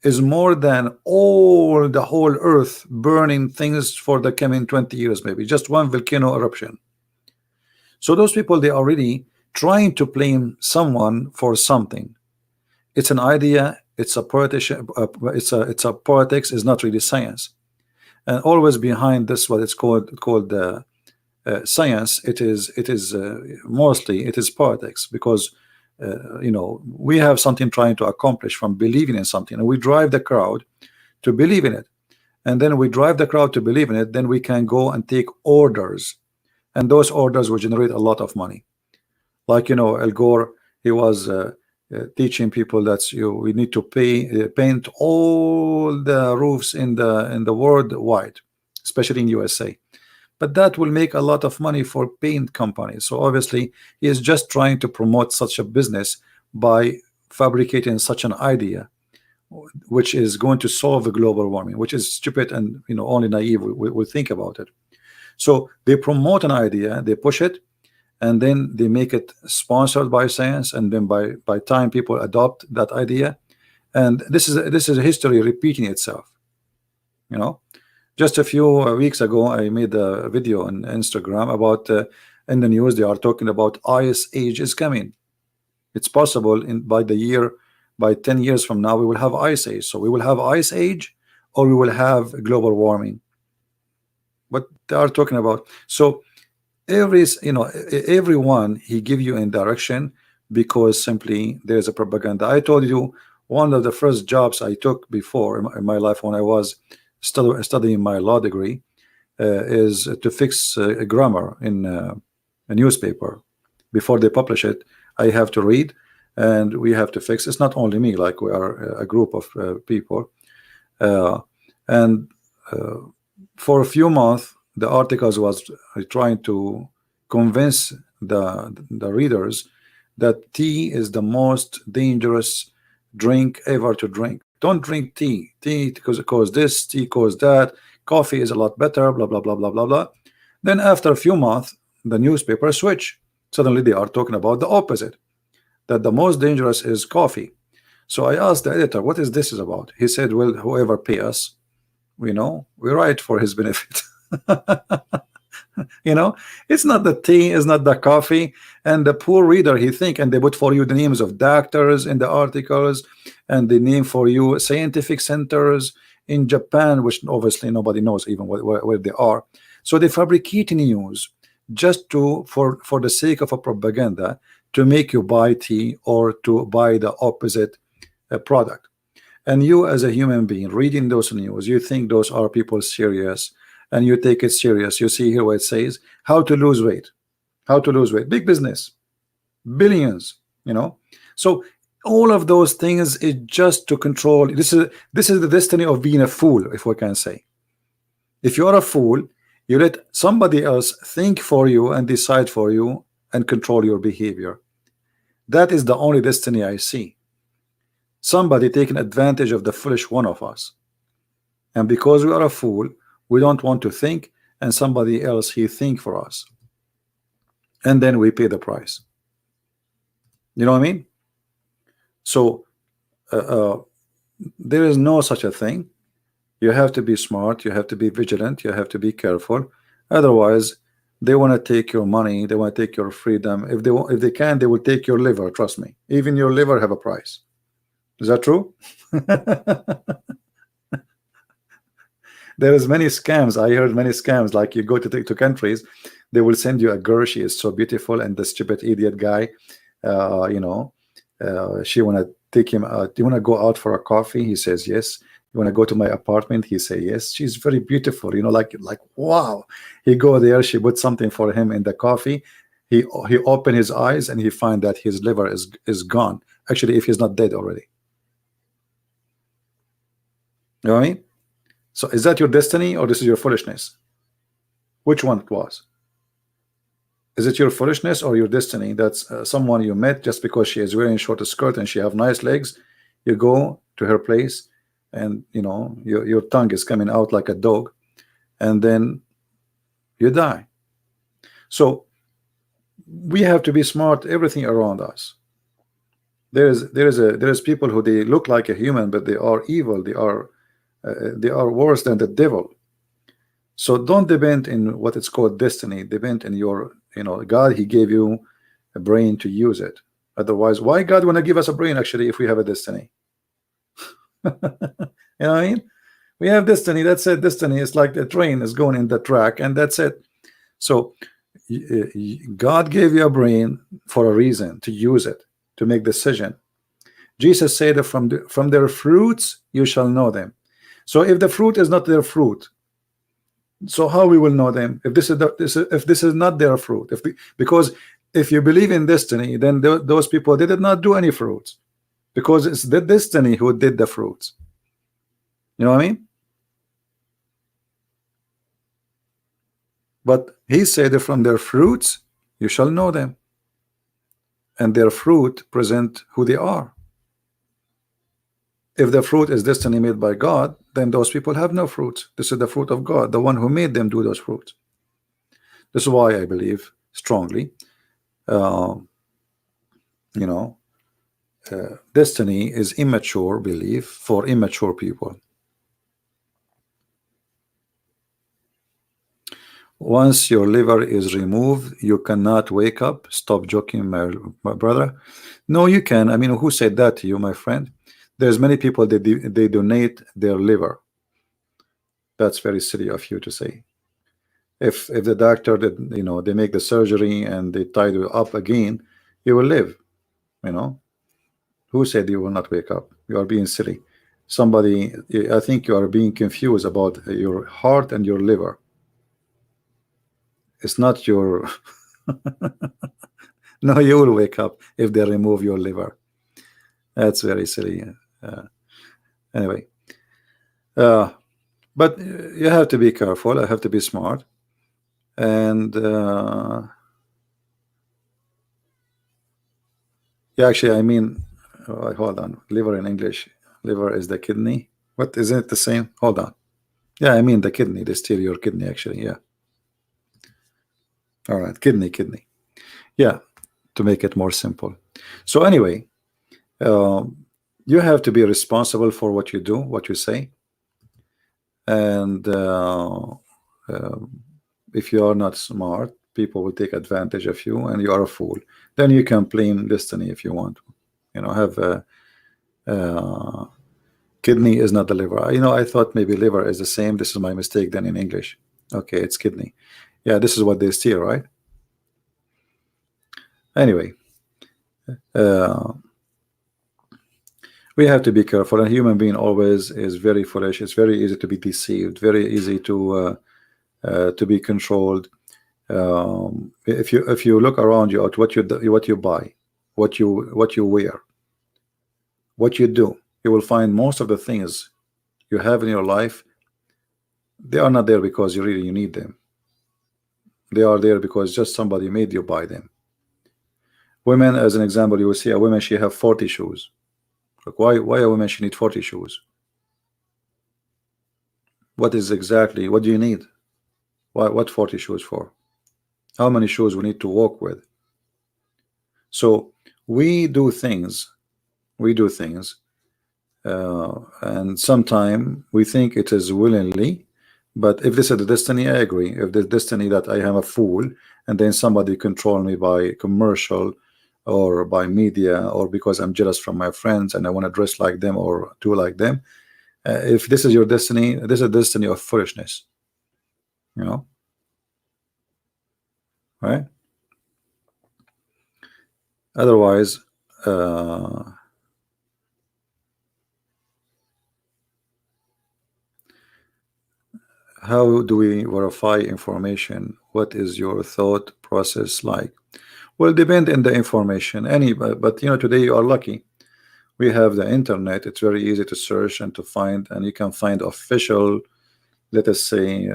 is more than all the whole earth burning things for the coming 20 years, maybe just one volcano eruption. So those people, they are really trying to blame someone for something. It's an idea, it's a politician, it's a politics, is not really science. And always behind this, what it's called science, it is mostly it is politics, because you know, we have something trying to accomplish from believing in something, and we drive the crowd to believe in it, and then we drive the crowd to believe in it, then we can go and take orders, and those orders will generate a lot of money. Like, you know, Al Gore, he was teaching people that we need to paint all the roofs in the world wide, especially in USA. But that will make a lot of money for paint companies. So obviously he is just trying to promote such a business by fabricating such an idea, which is going to solve the global warming, which is stupid, and you know, only naive will think about it. So they promote an idea, they push it, and then they make it sponsored by science, and then by time people adopt that idea, and this is a history repeating itself, you know. Just a few weeks ago, I made a video on Instagram about in the news they are talking about ice age is coming. It's possible by 10 years from now we will have ice age. So we will have ice age, or we will have global warming. What they are talking about. So everyone he give you in direction, because simply there's a propaganda. I told you one of the first jobs I took before in my life, when I was studying my law degree, is to fix a grammar in a newspaper. Before they publish it, I have to read, and we have to fix. It's not only me, like we are a group of people, and for a few months the articles was trying to convince the readers that tea is the most dangerous drink ever to drink. Don't drink tea. Tea cause this, tea cause that. Coffee is a lot better. Blah blah blah blah blah blah. Then after a few months, the newspaper switch. Suddenly they are talking about the opposite, that the most dangerous is coffee. So I asked the editor, what is this about? He said, well, whoever pay us, we write for his benefit. You know, it's not the tea, it's not the coffee. And the poor reader, he think, and they put for you the names of doctors in the articles, and the name for you scientific centers in Japan, which obviously nobody knows even where they are. So they fabricate news just to for the sake of a propaganda, to make you buy tea or to buy the opposite product. And you, as a human being, reading those news, you think those are people serious, and you take it serious. You see here what it says: how to lose weight, how to lose weight, big business, billions, you know. So all of those things is just to control. This is the destiny of being a fool, if we can say. If you are a fool, you let somebody else think for you and decide for you and control your behavior. That is the only destiny I see. Somebody taking advantage of the foolish one of us, and because we are a fool, we don't want to think, and somebody else he think for us, and then we pay the price. You know what I mean? So there is no such a thing. You have to be smart, you have to be vigilant, you have to be careful. Otherwise, they want to take your money, they want to take your freedom. If they can, they will take your liver. Trust me, even your liver have a price. Is that true? There is many scams. I heard many scams. Like you go to countries, they will send you a girl. She is so beautiful, and the stupid idiot guy, you know, she wanna take him out. Do you wanna go out for a coffee? He says yes. You wanna go to my apartment? He say yes. She's very beautiful. You know, like wow. He go there. She put something for him in the coffee. He open his eyes and he find that his liver is gone. Actually, if he's not dead already. You know what I mean? So is that your destiny, or this is your foolishness? Which one it was? Is it your foolishness or your destiny? That's someone you met just because she is wearing a short skirt and she have nice legs. You go to her place, and you know your tongue is coming out like a dog, and then you die. So we have to be smart. Everything around us. There is people who they look like a human, but they are evil. They are worse than the devil. So don't depend in what it's called destiny. Depend in your, you know, God. He gave you a brain to use it. Otherwise, why God want to give us a brain actually if we have a destiny? You know what I mean? We have destiny. That's it. Destiny is like the train is going in the track, and that's it. So God gave you a brain for a reason, to use it, to make decision. Jesus said that from their fruits you shall know them. So if the fruit is not their fruit, so how we will know them if this is not their fruit? Because if you believe in destiny, then those people, they did not do any fruits, because it's the destiny who did the fruits. You know what I mean? But he said that from their fruits you shall know them, and their fruit present who they are. If the fruit is destiny made by God, then those people have no fruit. This is the fruit of God, the one who made them do those fruits. This is why I believe strongly, you know, destiny is immature belief for immature people. Once your liver is removed, you cannot wake up. Stop joking, my brother. No, you can. I mean, who said that to you, my friend? There's many people that they donate their liver. That's very silly of you to say. If the doctor did, you know, they make the surgery and they tie you up again, you will live. You know, who said you will not wake up? You are being silly. Somebody, I think you are being confused about your heart and your liver. It's not your. No, you will wake up if they remove your liver. That's very silly. Anyway, but you have to be careful. I have to be smart, and yeah, actually, I mean, hold on. Liver in English, liver is the kidney. What, isn't it the same? Hold on. Yeah, I mean the kidney, the stereo kidney. Actually, yeah. All right, kidney. Yeah, to make it more simple. So anyway, you have to be responsible for what you do, what you say, and if you are not smart, people will take advantage of you and you are a fool. Then you can blame destiny if you want to. Have a kidney is not the liver. I thought maybe liver is the same. This is my mistake then in English. Okay, it's kidney. Yeah, this is what they steal, right? Anyway, we have to be careful. A human being always is very foolish. It's very easy to be deceived, very easy to be controlled. If you look around you at what you buy, what you wear, what you do, you will find most of the things you have in your life, they are not there because you need them. They are there because just somebody made you buy them. Women, as an example, you will see a woman, she have 40 shoes. Like, why a woman she need 40 shoes? What do you need? What 40 shoes for? How many shoes we need to walk with? So we do things, and sometimes we think it is willingly, but if this is the destiny, I agree. If the destiny that I am a fool and then somebody control me by commercial or by media or because I'm jealous from my friends and I want to dress like them or do like them, if this is your destiny, this is a destiny of foolishness, right? Otherwise, how do we verify information? What is your thought process like? Well, depend on the information. But today you are lucky. We have the internet. It's very easy to search and to find, and you can find official, let us say,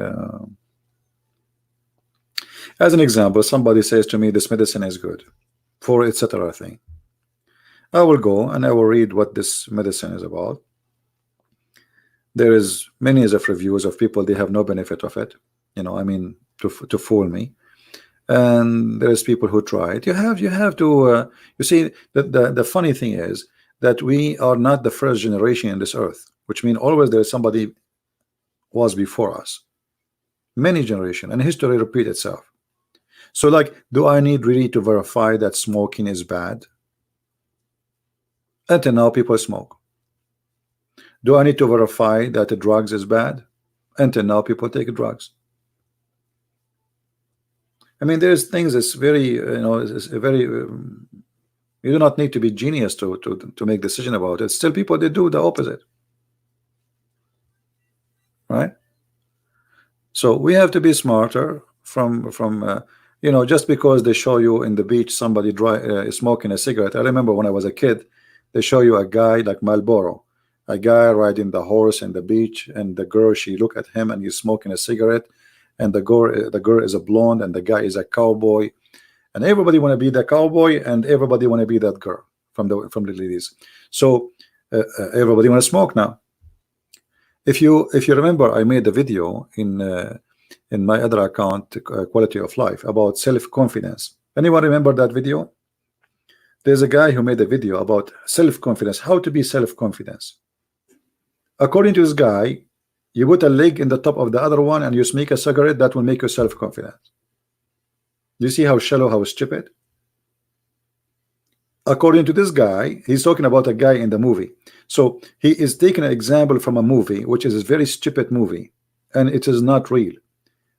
as an example, somebody says to me, this medicine is good for etc. thing. I will go and I will read what this medicine is about. There is many of reviews of people, they have no benefit of it, I mean, to fool me. And there is people who try it. You have to you see that the funny thing is that we are not the first generation in this earth, which means always there is somebody was before us, many generation, and history repeat itself. So like, do I need really to verify that smoking is bad? Until now people smoke. Do I need to verify that the drugs is bad? Until now people take drugs. I mean, there's things that's very, it's very, you do not need to be genius to make decision about it. Still people, they do the opposite, right? So we have to be smarter from just because they show you in the beach somebody smoking a cigarette. I remember when I was a kid, they show you a guy like Marlboro, a guy riding the horse in the beach, and the girl, she look at him and he's smoking a cigarette, and the girl is a blonde and the guy is a cowboy, and everybody want to be the cowboy and everybody want to be that girl from the ladies. So everybody want to smoke now. If you remember, I made a video in my other account, Quality of Life, about self-confidence. Anyone remember that video? There's a guy who made a video about self-confidence, how to be self-confidence. According to this guy, you put a leg in the top of the other one and you smoke a cigarette, that will make you self-confident. You see how shallow, how stupid? According to this guy, he's talking about a guy in the movie. So he is taking an example from a movie, which is a very stupid movie, and it is not real.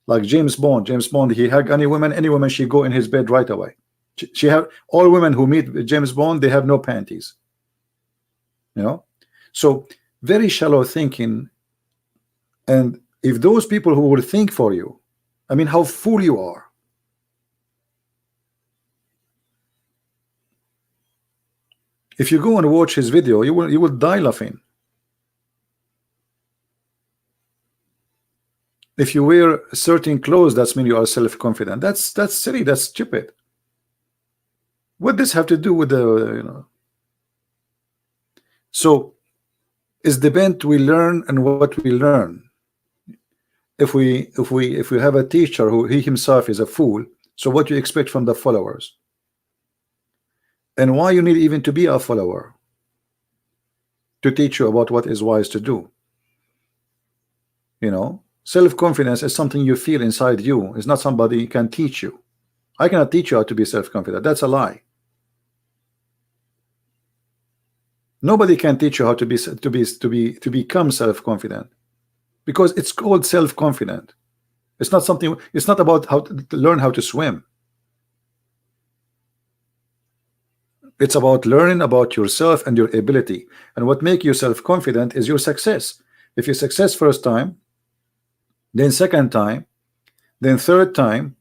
Like James Bond, he hug any woman, she go in his bed right away. She have all women who meet James Bond, they have no panties. So very shallow thinking. And if those people who will think for you, I mean, how fool you are. If you go and watch his video, you will die laughing. If you wear certain clothes, that's mean you are self-confident. That's silly. That's stupid. What does have to do with the So it's depend we learn and what we learn. If we have a teacher who he himself is a fool, so what do you expect from the followers? And why you need even to be a follower? To teach you about what is wise to do. Self-confidence is something you feel inside you. It's not somebody can teach you. I cannot teach you how to be self-confident. That's a lie. Nobody can teach you how to become self-confident, because it's called self-confident. It's not something. It's not about how to learn how to swim. It's about learning about yourself and your ability. And what makes you self-confident is your success. If you success first time, then second time, then third time,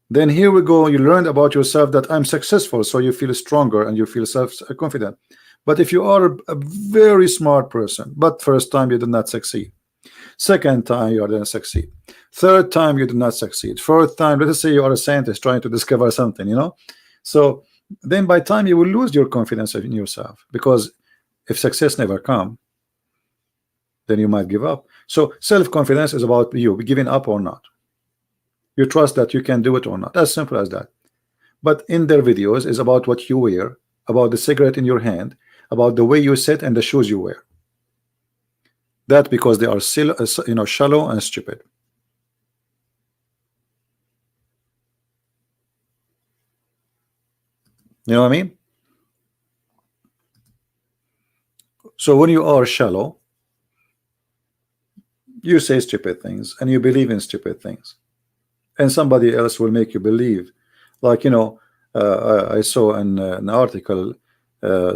then here we go, you learned about yourself that I'm successful, so you feel stronger and you feel self-confident. But if you are a very smart person, but first time you did not succeed, second time you didn't succeed, third time you did not succeed, fourth time, let us say you are a scientist trying to discover something, you know, so then by time you will lose your confidence in yourself, because if success never come, then you might give up. So self-confidence is about you giving up or not. You trust that you can do it or not, as simple as that. But in their videos is about what you wear, about the cigarette in your hand, about the way you sit and the shoes you wear. That because they are still, you know, shallow and stupid. You know what I mean? So when you are shallow, you say stupid things and you believe in stupid things, and somebody else will make you believe. Like, you know, I saw an article,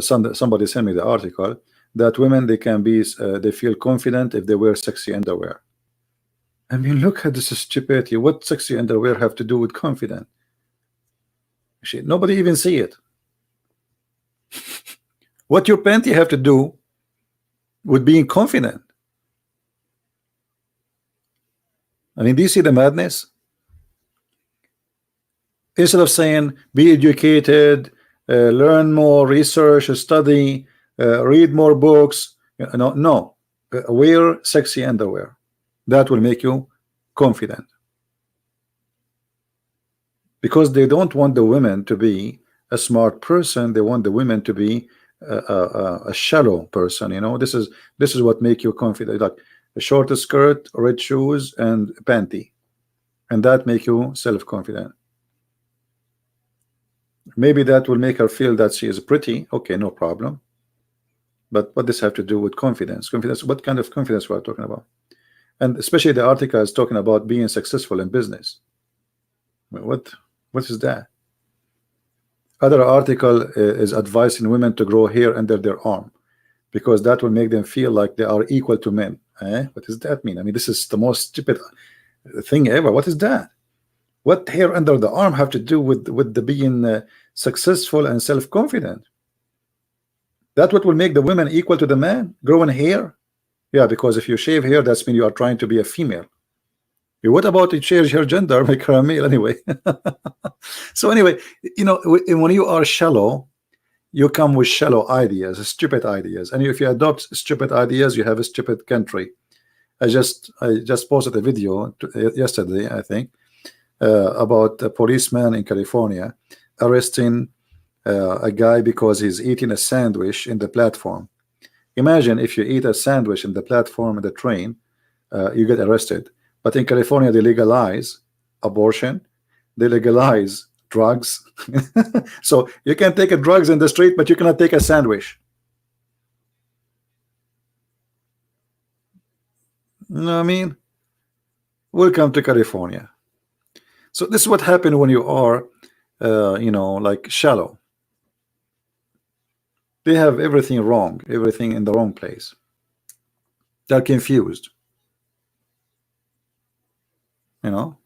somebody sent me the article that women, they can be they feel confident if they wear sexy underwear. I mean, look at this stupidity. What sexy underwear have to do with confident? Nobody even see it. What your panty have to do with being confident? I mean, do you see the madness? Instead of saying be educated, learn more, research, study, read more books, no, wear sexy underwear. That will make you confident, because they don't want the women to be a smart person. They want the women to be a shallow person. You know, this is what make you confident, like a short skirt, red shoes, and panty, and that make you self-confident. Maybe that will make her feel that she is pretty. Okay, no problem. But what does this have to do with confidence? Confidence, what kind of confidence we are talking about? And especially the article is talking about being successful in business. What is that? Other article is advising women to grow hair under their arm, because that will make them feel like they are equal to men. What does that mean? I mean, this is the most stupid thing ever. What is that? What hair under the arm have to do with the being successful and self-confident? That what will make the women equal to the man? Growing hair? Yeah, because if you shave hair, that's mean you are trying to be a female. What about it change her gender, make her a male anyway? So anyway, you know, when you are shallow, you come with shallow ideas, stupid ideas, and if you adopt stupid ideas, you have a stupid country. I just posted a video yesterday, I think, about a policeman in California arresting a guy because he's eating a sandwich in the platform. Imagine if you eat a sandwich in the platform of the train, you get arrested. But in California, they legalize abortion, they legalize drugs. So you can take a drugs in the street, but you cannot take a sandwich. You know what I mean? Welcome to California. So this is what happened when you are, you know, like shallow. They have everything wrong, everything in the wrong place. They're confused. You know?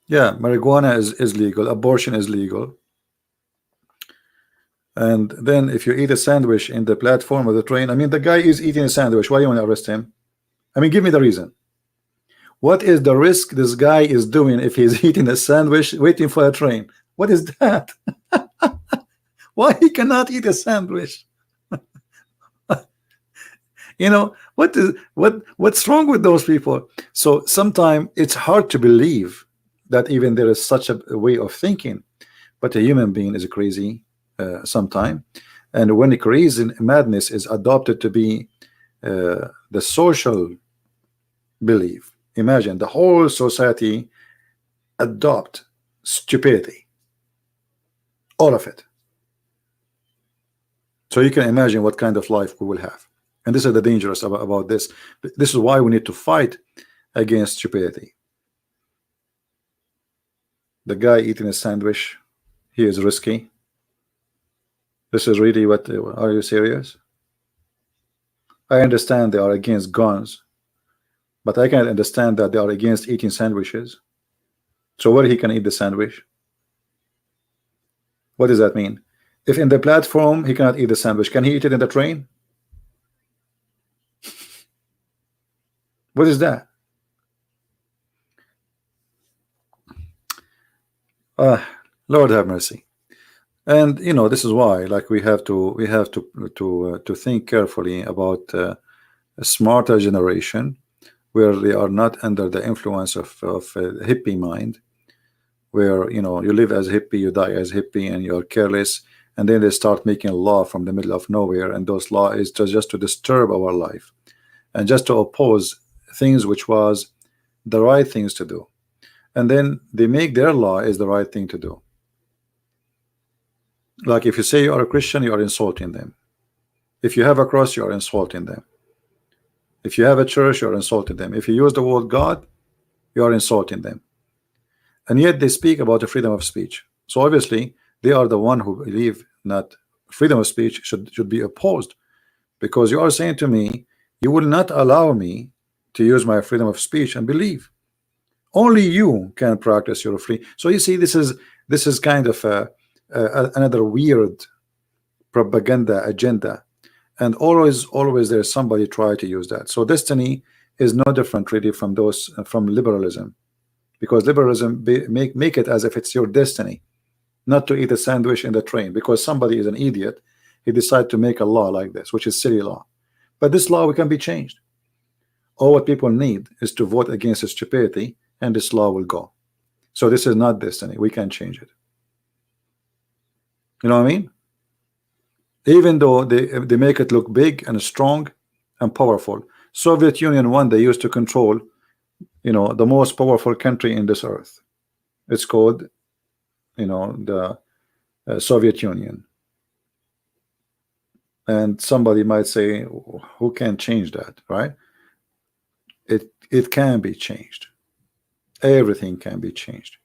Yeah, marijuana is legal, abortion is legal. And then if you eat a sandwich in the platform of the train, I mean, the guy is eating a sandwich. Why do you want to arrest him? I mean, give me the reason. What is the risk this guy is doing if he's eating a sandwich waiting for a train? What is that? Why he cannot eat a sandwich? You know, what's wrong with those people? So sometimes it's hard to believe that even there is such a way of thinking, but a human being is crazy sometime, and when crazy madness is adopted to be the social belief. Imagine the whole society adopt stupidity, all of it. So you can imagine what kind of life we will have. And this is the dangerous about this. This is why we need to fight against stupidity. The guy eating a sandwich, he is risky. This is really what, are you serious? I understand they are against guns, but I can't understand that they are against eating sandwiches. So where he can eat the sandwich? What does that mean? If in the platform he cannot eat the sandwich, can he eat it in the train? What is that? Lord have mercy. And you know, this is why, like, we have to think carefully about a smarter generation where they are not under the influence of a hippie mind, where, you know, you live as hippie, you die as hippie, and you're careless, and then they start making law from the middle of nowhere, and those law is just to disturb our life and just to oppose things which was the right things to do, and then they make their law is the right thing to do. Like, if you say you are a Christian, you are insulting them. If you have a cross, you are insulting them. If you have a church, you are insulting them. If you use the word God, you are insulting them. And yet they speak about the freedom of speech. So obviously they are the one who believe that freedom of speech should be opposed, because you are saying to me, you will not allow me to use my freedom of speech and believe. Only you can practice your free. So you see, this is kind of another weird propaganda agenda, and always there's somebody try to use that. So destiny is no different really from those from liberalism, because liberalism make it as if it's your destiny not to eat a sandwich in the train because somebody is an idiot. He decided to make a law like this, which is silly law. But this law can be changed. All what people need is to vote against stupidity, and this law will go. So this is not destiny. We can change it. You know what I mean? Even though they make it look big and strong and powerful. Soviet Union one, they used to control, you know, the most powerful country in this earth. It's called, you know, the Soviet Union. And somebody might say, who can change that, right? It can be changed. Everything can be changed.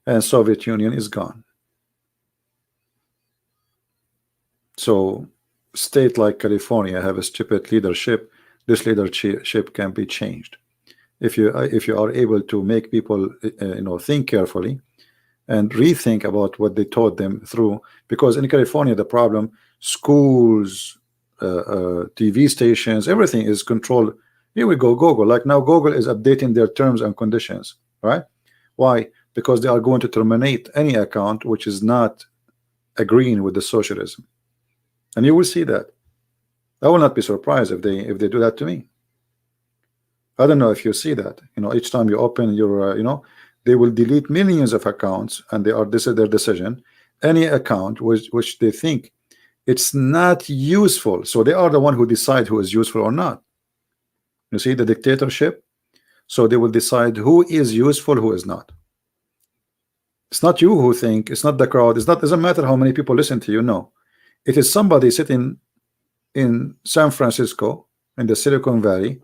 And Soviet Union is gone. So state like California have a stupid leadership. This leadership can be changed if you are able to make people you know, think carefully and rethink about what they taught them through. Because in California, the problem, schools, TV stations, everything is controlled. Here we go, Google. Like now, Google is updating their terms and conditions, right? Why? Because they are going to terminate any account which is not agreeing with the socialism. And you will see that. I will not be surprised if they do that to me. I don't know if you see that. You know, each time you open your, you know, they will delete millions of accounts, and this is their decision. Any account which they think it's not useful, so they are the one who decide who is useful or not. You see the dictatorship. So they will decide who is useful, who is not. It's not you who think. It's not the crowd. It's not. Doesn't matter how many people listen to you. No. It is somebody sitting in San Francisco in the Silicon Valley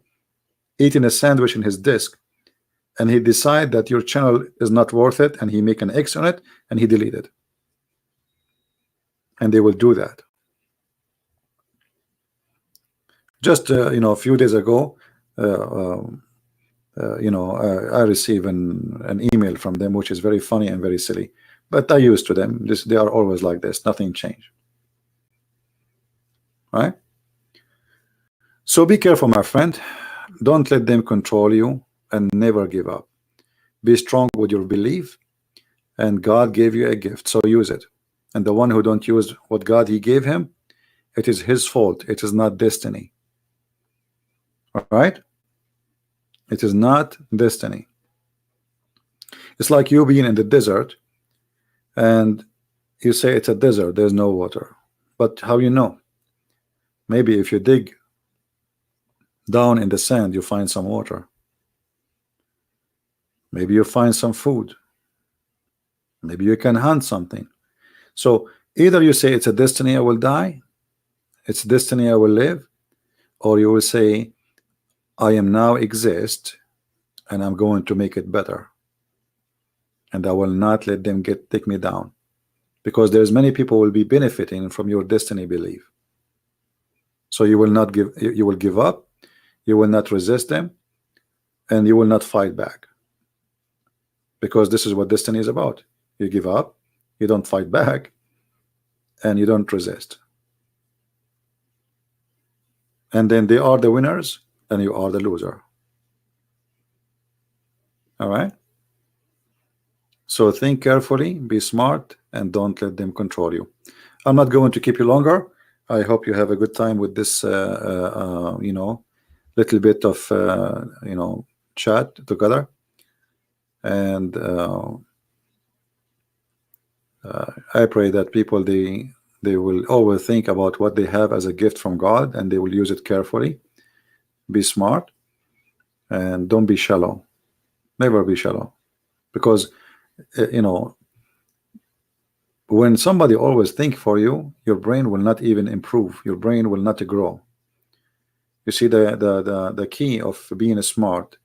eating a sandwich in his desk, and he decide that your channel is not worth it, and he make an X on it, and he delete it. And they will do that. Just you know, a few days ago, you know, I received an email from them which is very funny and very silly, but I used to them. They are always like this. Nothing changed. Right? So be careful, my friend. Don't let them control you, and never give up. Be strong with your belief, and God gave you a gift, so use it. And the one who don't use what God he gave him, it is his fault. It is not destiny. All right? It is not destiny. It's like you being in the desert, and you say it's a desert, there's no water. But how you know? Maybe if you dig Down in the sand, you find some water. Maybe you find some food. Maybe you can hunt something. So either you say it's a destiny, I will die, it's destiny, I will live, or you will say I am now exist and I'm going to make it better, and I will not let them take me down, because there's many people will be benefiting from your destiny belief. So you will not give, you will give up, you will not resist them, and you will not fight back, because this is what destiny is about. You give up, you don't fight back, and you don't resist, and then they are the winners and you are the loser. All right, so think carefully, be smart, and don't let them control you. I'm not going to keep you longer. I hope you have a good time with this you know, little bit of you know, chat together, and I pray that people, they will always think about what they have as a gift from God, and they will use it carefully. Be smart, and don't be shallow. Never be shallow, because you know, when somebody always think for you, your brain will not even improve, your brain will not grow. You see, the key of being smart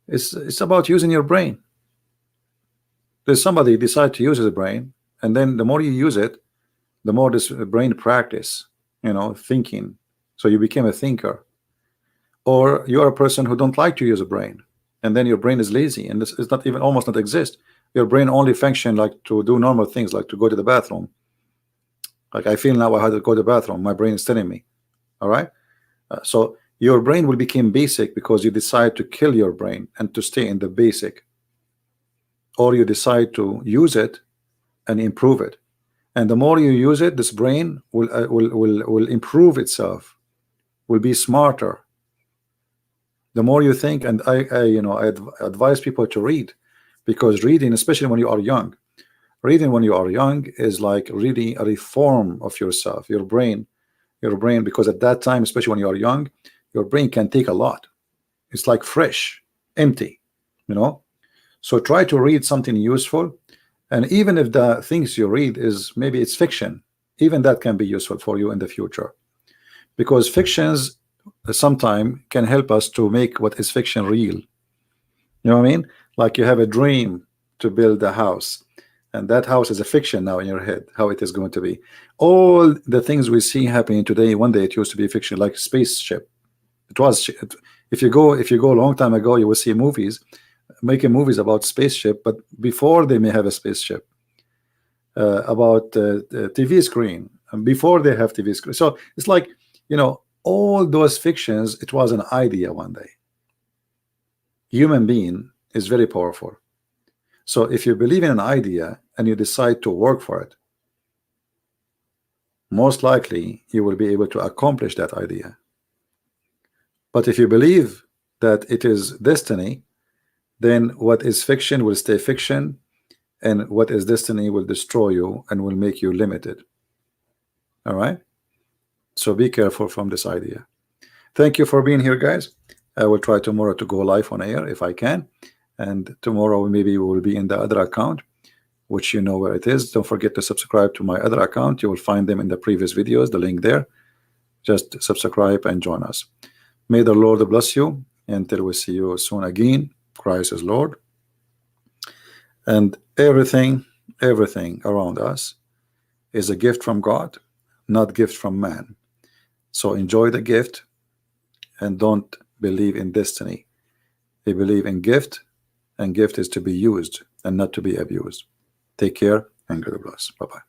is, it's about using your brain. There's somebody decide to use his brain, and then the more you use it, the more this brain practice, you know, thinking, so you became a thinker. Or you're a person who don't like to use a brain, and then your brain is lazy, and this is not even, almost not exist. Your brain only function like to do normal things, like to go to the bathroom. Like, I feel now I had to go to the bathroom, my brain is telling me. All right, so your brain will become basic because you decide to kill your brain and to stay in the basic, or you decide to use it and improve it. And the more you use it, this brain will improve itself, will be smarter. The more you think, and I you know, I advise people to read, because reading, especially when you are young, reading when you are young is like really a reform of yourself, your brain, because at that time, especially when you are young, your brain can take a lot. It's like fresh, empty, you know. So try to read something useful, and even if the things you read is, maybe it's fiction, even that can be useful for you in the future, because fictions sometimes can help us to make what is fiction real. You know what I mean? Like, you have a dream to build a house, and that house is a fiction now in your head, how it is going to be. All the things we see happening today, one day it used to be fiction, like spaceship. It was, if you go a long time ago, you will see movies making movies about spaceship, but before they may have a spaceship, about TV screen, and before they have TV screen. So it's like, you know, all those fictions, it was an idea one day. Human being is very powerful. So if you believe in an idea and you decide to work for it, most likely you will be able to accomplish that idea. But if you believe that it is destiny, then what is fiction will stay fiction, and what is destiny will destroy you and will make you limited. All right, so be careful from this idea. Thank you for being here, guys. I will try tomorrow to go live on air if I can, and tomorrow maybe we will be in the other account, which you know where it is. Don't forget to subscribe to my other account. You will find them in the previous videos, the link there. Just subscribe and join us. May the Lord bless you until we see you soon again. Christ is Lord, and everything around us is a gift from God, not gift from man. So enjoy the gift, and don't believe in destiny. They believe in gift, and gift is to be used and not to be abused. Take care and God bless. Bye-bye.